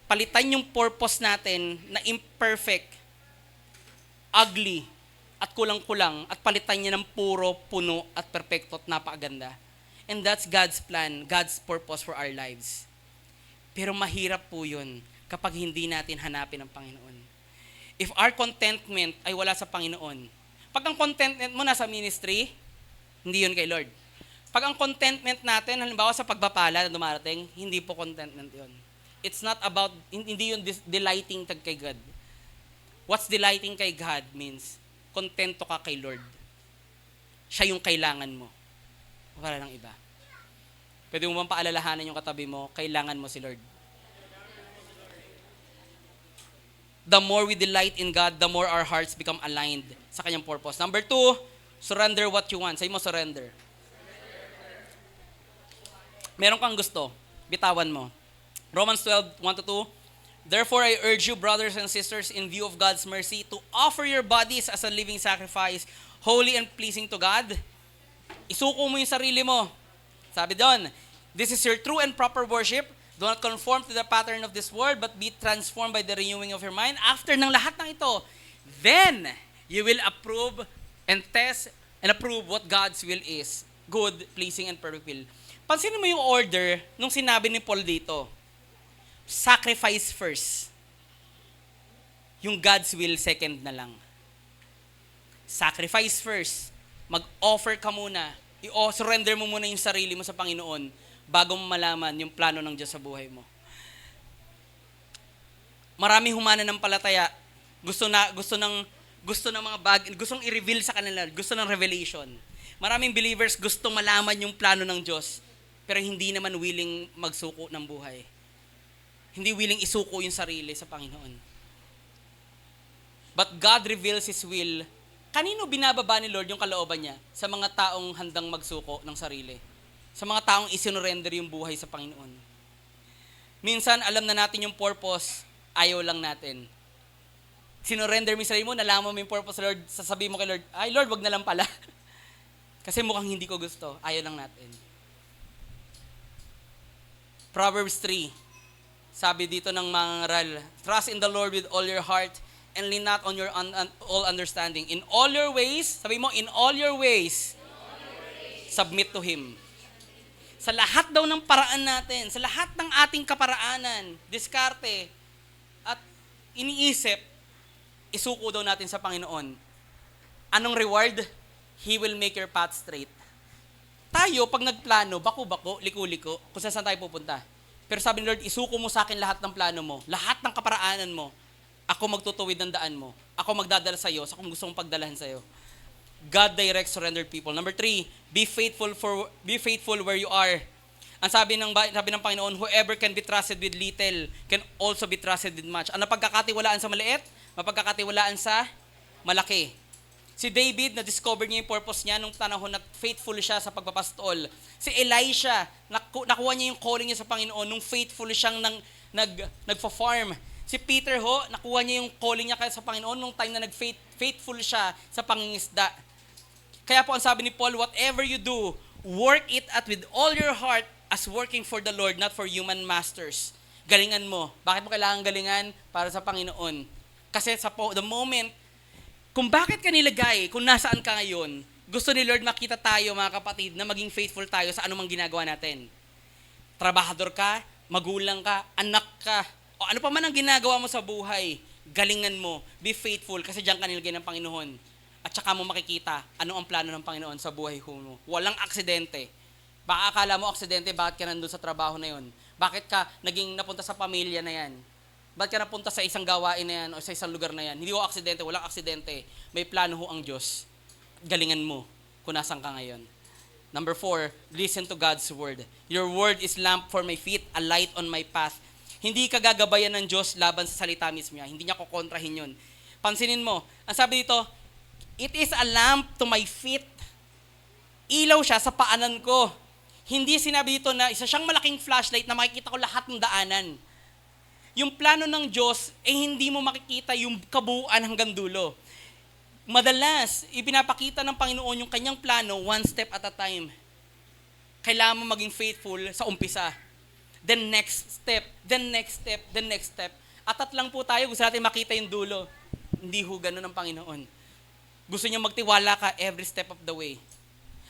Speaker 1: palitan yung purpose natin na imperfect, ugly, at kulang-kulang, at palitan niya ng puro, puno, at perfecto at napakaganda. And that's God's plan, God's purpose for our lives. Pero mahirap po yun kapag hindi natin hanapin ang Panginoon. If our contentment ay wala sa Panginoon, pag ang contentment mo nasa ministry, hindi yun kay Lord. Pag ang contentment natin, halimbawa sa pagpapala na dumarating, hindi po contentment yun. It's not about, hindi yun delighting kay God. What's delighting kay God means, kontento ka kay Lord. Siya yung kailangan mo. Para ng iba. Pwede mo bang paalalahanan yung katabi mo, kailangan mo si Lord. The more we delight in God, the more our hearts become aligned sa kanyang purpose. Number 2, surrender what you want. Sabi mo, surrender. Meron kang gusto, bitawan mo. Romans 12, 1-2. Therefore, I urge you, brothers and sisters, in view of God's mercy, to offer your bodies as a living sacrifice, holy and pleasing to God. Isuko mo yung sarili mo. Sabi doon, this is your true and proper worship. Do not conform to the pattern of this world, but be transformed by the renewing of your mind. After ng lahat ng ito, then you will approve and test and approve what God's will is. Good, pleasing, and perfect will. Pansinin mo yung order nung sinabi ni Paul dito. Sacrifice first. Yung God's will second na lang. Sacrifice first. Mag-offer ka muna. I-surrender mo muna yung sarili mo sa Panginoon bago mo malaman yung plano ng Diyos sa buhay mo. Maraming humananampalataya gusto ng mga gustong i-reveal sa kanila, gusto ng revelation. Maraming believers gustong malaman yung plano ng Diyos, pero hindi naman willing magsuko ng buhay. Hindi willing isuko yung sarili sa Panginoon. But God reveals His will Kanino binababa ni Lord yung kalooban niya? Sa mga taong handang magsuko ng sarili. Sa mga taong isinurrender yung buhay sa Panginoon. Minsan, alam na natin yung purpose, ayaw lang natin. Sinurrender mo yung sarili mo, nalaman mo yung purpose, Lord, sasabihin mo kay Lord, ay Lord, wag na lang pala. Kasi mukhang hindi ko gusto, ayaw lang natin. Proverbs 3, sabi dito ng mga ngaral, trust in the Lord with all your heart and lean not on your all understanding. In all your ways, sabi mo, in all your ways, submit to Him. Sa lahat daw ng paraan natin, sa lahat ng ating kaparaanan, diskarte, at iniisip, isuko daw natin sa Panginoon. Anong reward? He will make your path straight. Tayo, pag nagplano, bako-bako, liko-liko, kung saan tayo pupunta. Pero sabi ni Lord, isuko mo sa akin lahat ng plano mo, lahat ng kaparaanan mo. Ako magtutuwid ng daan mo. Ako magdadala sa iyo sa kung gusto mong pagdalahan sa iyo. God directs surrendered people. Number 3, be faithful where you are. Ang sabi ng Panginoon, whoever can be trusted with little can also be trusted with much. Ang napagkakatiwalaan sa maliit, mapagkakatiwalaan sa malaki. Si David, na-discover niya yung purpose niya nung panahon na faithful siya sa pagpapastol. Si Elisha, nakuha niya yung calling niya sa Panginoon nung faithful siyang nagfa-farm. Si Peter nakuha niya yung calling niya sa Panginoon nung time na faithful siya sa pangingisda. Kaya po ang sabi ni Paul, whatever you do, work it at with all your heart as working for the Lord, not for human masters. Galingan mo. Bakit mo kailangan galingan? Para sa Panginoon. Kasi the moment, kung bakit ka nilagay, kung nasaan ka ngayon, gusto ni Lord makita tayo, mga kapatid, na maging faithful tayo sa anumang ginagawa natin. Trabahador ka, magulang ka, anak ka, o ano pa man ang ginagawa mo sa buhay, galingan mo, be faithful, kasi diyan ka nilagay ng Panginoon. At saka mo makikita ano ang plano ng Panginoon sa buhay mo. Walang aksidente. Baka akala mo aksidente, bakit ka nandun sa trabaho na yon? Bakit ka naging napunta sa pamilya na yan? Bakit ka napunta sa isang gawain na yan o sa isang lugar na yan? Hindi ho aksidente, walang aksidente. May plano ho ang Diyos. Galingan mo kung nasan ka ngayon. Number 4, listen to God's word. Your word is lamp for my feet, a light on my path. Hindi ka gagabayan ng Diyos laban sa salita mismo niya. Hindi niya kukontrahin yun. Pansinin mo, ang sabi dito, it is a lamp to my feet. Ilaw siya sa paanan ko. Hindi sinabi dito na isa siyang malaking flashlight na makikita ko lahat ng daanan. Yung plano ng Diyos, hindi mo makikita yung kabuuan hanggang dulo. Madalas, ipinapakita ng Panginoon yung kanyang plano one step at a time. Kailangan mo maging faithful sa umpisa. Then next step, then next step, then next step. Atat lang po tayo, gusto natin makita yung dulo. Hindi ho ganun ang Panginoon. Gusto niya magtiwala ka every step of the way.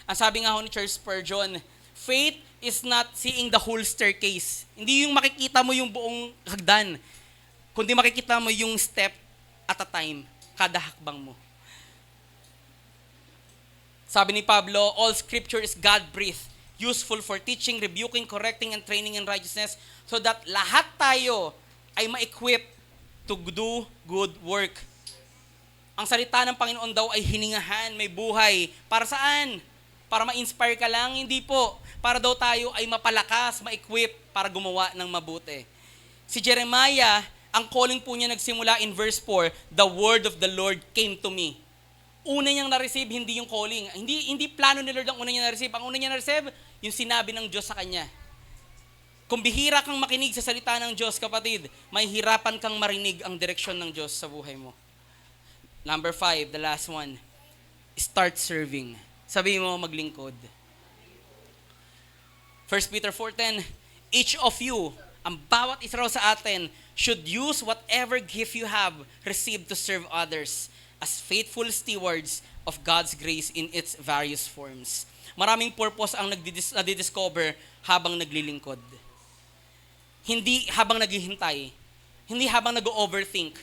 Speaker 1: Ang sabi nga ho ni Charles Spurgeon, faith is not seeing the whole staircase. Hindi yung makikita mo yung buong hagdan, kundi makikita mo yung step at a time, kada hakbang mo. Sabi ni Pablo, all scripture is God-breathed, useful for teaching, rebuking, correcting, and training in righteousness, so that lahat tayo ay ma-equip to do good work. Ang salita ng Panginoon daw ay hiningahan, may buhay. Para saan? Para ma-inspire ka lang? Hindi po. Para daw tayo ay mapalakas, ma-equip para gumawa ng mabuti. Si Jeremiah, ang calling po niya nagsimula in verse 4, the word of the Lord came to me. Una niyang na-receive, hindi yung calling. Hindi plano ni Lord ang una niya na-receive. Ang una niya na-receive, yung sinabi ng Diyos sa kanya. Kung bihira kang makinig sa salita ng Diyos, kapatid, may hirapan kang marinig ang direksyon ng Diyos sa buhay mo. Number 5, the last one, start serving. Sabi mo, maglingkod. 1 Peter 4:10, each of you, ang bawat isa raw sa atin, should use whatever gift you have received to serve others as faithful stewards of God's grace in its various forms. Maraming purpose ang nadidiscover habang naglilingkod. Hindi habang naghihintay, hindi habang nag-overthink,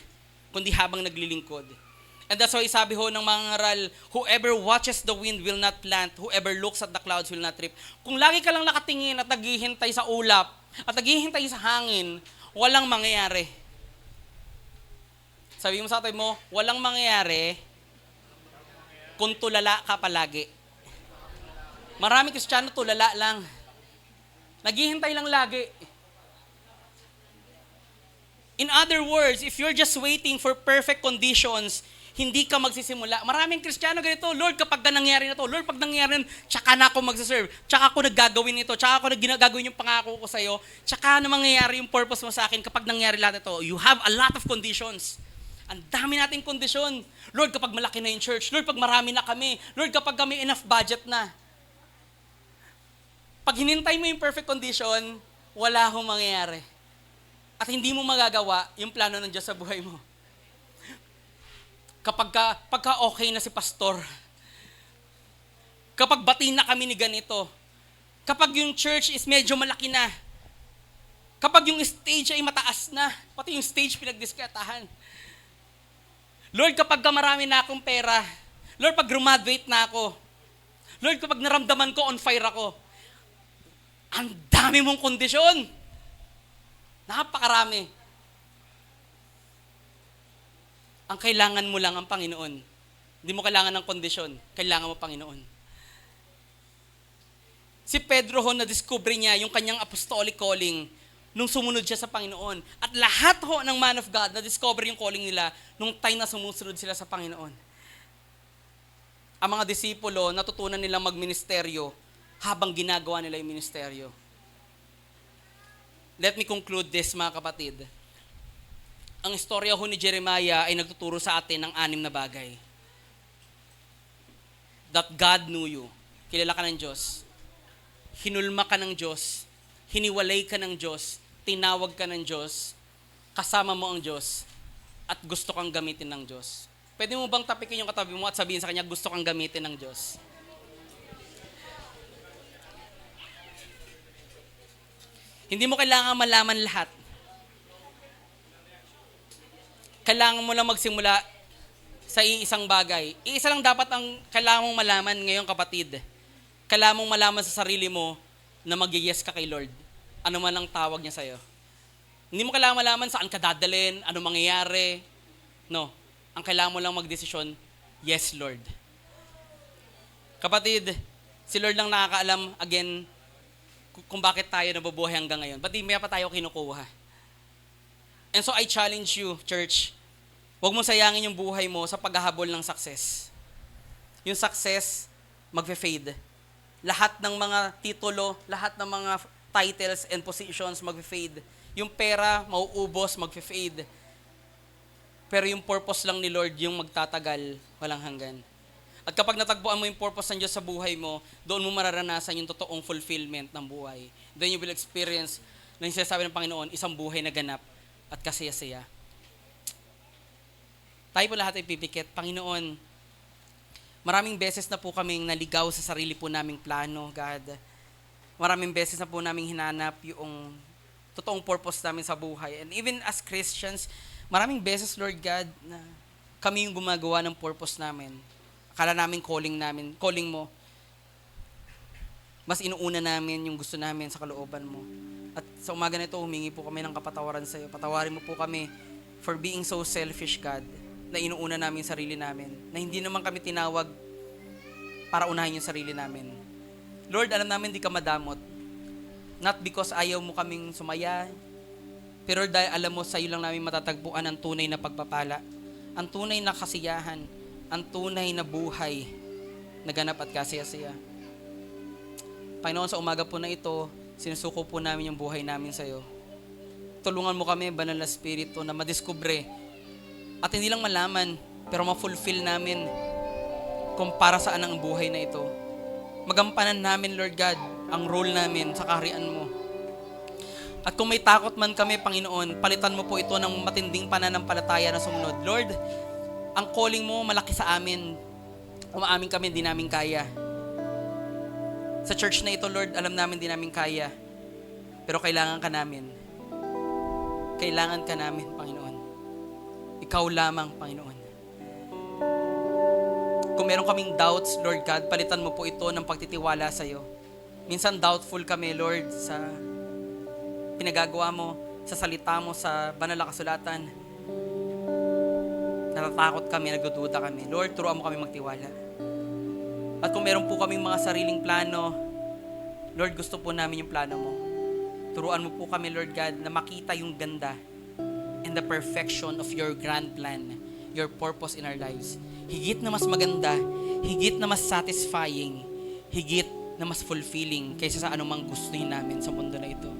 Speaker 1: kundi habang naglilingkod. And that's why sabi ho ng mga ngaral, whoever watches the wind will not plant, whoever looks at the clouds will not reap. Kung lagi ka lang nakatingin at naghihintay sa ulap, at naghihintay sa hangin, walang mangyayari. Sabi mo sa atin mo, walang mangyayari kung tulala ka palagi. Maraming Kristiyano tulala lang. Naghihintay lang lagi. In other words, if you're just waiting for perfect conditions, hindi ka magsisimula. Maraming Kristiyano ganito, Lord, kapag nangyari na to, Lord, pag nangyari na, tsaka na ako magsaserve, tsaka ako naggagawin ito, tsaka ako gagawin yung pangako ko sa'yo, tsaka na mangyayari yung purpose mo sa akin kapag nangyari lahat ito. You have a lot of conditions. Ang dami nating kondisyon. Lord, kapag malaki na yung church, Lord, pag marami na kami, Lord, kapag kami enough budget na. Pag hinintay mo yung perfect condition, wala akong mangyayari. At hindi mo magagawa yung plano ng Diyos sa buhay mo. Pagka okay na si pastor, kapag bati na kami ni ganito, kapag yung church is medyo malaki na, kapag yung stage ay mataas na, pati yung stage pinagdiskatahan. Lord, kapag marami na akong pera, Lord, pag graduate na ako, Lord, kapag naramdaman ko on fire ako, ang dami mong kondisyon. Napakarami. Ang kailangan mo lang ang Panginoon. Hindi mo kailangan ng kondisyon. Kailangan mo Panginoon. Si Pedro ho, na-discover niya yung kanyang apostolic calling nung sumunod siya sa Panginoon. At lahat ho ng man of God, na-discover yung calling nila nung time na sumusunod sila sa Panginoon. Ang mga disipulo, natutunan nilang magministeryo habang ginagawa nila yung ministeryo. Let me conclude this, mga kapatid. Ang istorya ho ni Jeremiah ay nagtuturo sa atin ng 6 na bagay. That God knew you. Kilala ka ng Diyos. Hinulma ka ng Diyos. Hiniwalay ka ng Diyos. Tinawag ka ng Diyos. Kasama mo ang Diyos. At gusto kang gamitin ng Diyos. Pwede mo bang tapikin yung katabi mo at sabihin sa kanya, gusto kang gamitin ng Diyos? Hindi mo kailangan malaman lahat. Kailangan mo lang magsimula sa iisang bagay. Iisa lang dapat ang kailangan mong malaman ngayon, kapatid. Kailangan mong malaman sa sarili mo na mag-yes ka kay Lord. Ano man ang tawag niya sa'yo. Hindi mo kailangan malaman saan ka dadalhin, ano mangyayari. No. Ang kailangan mo lang magdesisyon, yes, Lord. Kapatid, si Lord lang nakakaalam, again, kung bakit tayo nabubuhay hanggang ngayon. Ba't di may pa tayo kinukuha? And so I challenge you, church, huwag mo sayangin yung buhay mo sa paghahabol ng success. Yung success, magfe-fade. Lahat ng mga titulo, lahat ng mga titles and positions, magfe-fade. Yung pera, mauubos, magfe-fade. Pero yung purpose lang ni Lord, yung magtatagal, walang hanggan. At kapag natagpuan mo yung purpose ng Diyos sa buhay mo, doon mo mararanasan yung totoong fulfillment ng buhay. Then you will experience, na yung sinasabi ng Panginoon, isang buhay na ganap at kasaya-saya. Tayo po lahat ay pipikit. Panginoon, maraming beses na po kaming naligaw sa sarili po naming plano, God. Maraming beses na po naming hinanap yung totoong purpose namin sa buhay. And even as Christians, maraming beses, Lord God, na kami yung gumagawa ng purpose namin. Akala namin calling mo. Mas inuuna namin yung gusto namin sa kalooban mo. At sa umaga na ito, humingi po kami ng kapatawaran sa iyo. Patawarin mo po kami for being so selfish, God, na inuuna namin yung sarili namin. Na hindi naman kami tinawag para unahin yung sarili namin. Lord, alam namin di ka madamot. Not because ayaw mo kaming sumaya, pero dahil alam mo sa iyo lang namin matatagpuan ang tunay na pagpapala, ang tunay na kasiyahan, ang tunay na buhay na ganap at kasaya-saya. Panginoon, sa umaga po na ito, sinusuko po namin yung buhay namin sa iyo. Tulungan mo kami, Banal na Espiritu, na madiskubre at hindi lang malaman, pero ma-fulfill namin kung para saan ang buhay na ito. Magampanan namin, Lord God, ang role namin sa kaharian mo. At kung may takot man kami, Panginoon, palitan mo po ito ng matinding pananampalataya na sumunod. Lord, ang calling mo malaki sa amin. Umaamin kami, hindi namin kaya. Sa church na ito, Lord, alam namin, hindi namin kaya. Pero kailangan ka namin. Kailangan ka namin, Panginoon. Ikaw lamang, Panginoon. Kung meron kaming doubts, Lord God, palitan mo po ito ng pagtitiwala sa iyo. Minsan doubtful kami, Lord, sa pinagagawa mo, sa salita mo, sa banal na kasulatan. Natatakot kami, nagdududa kami. Lord, turuan mo kami magtiwala. At kung meron po kaming mga sariling plano, Lord, gusto po namin yung plano mo. Turuan mo po kami, Lord God, na makita yung ganda and the perfection of your grand plan. your purpose in our lives. Higit na mas maganda, higit na mas satisfying, higit na mas fulfilling kaysa sa anumang gustuhin namin sa mundo na ito.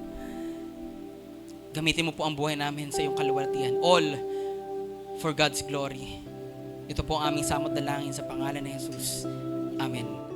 Speaker 1: Gamitin mo po ang buhay namin sa iyong kaluwalhatian. All for God's glory. Ito po ang aming samot dalangin sa pangalan ni Jesus. Amen.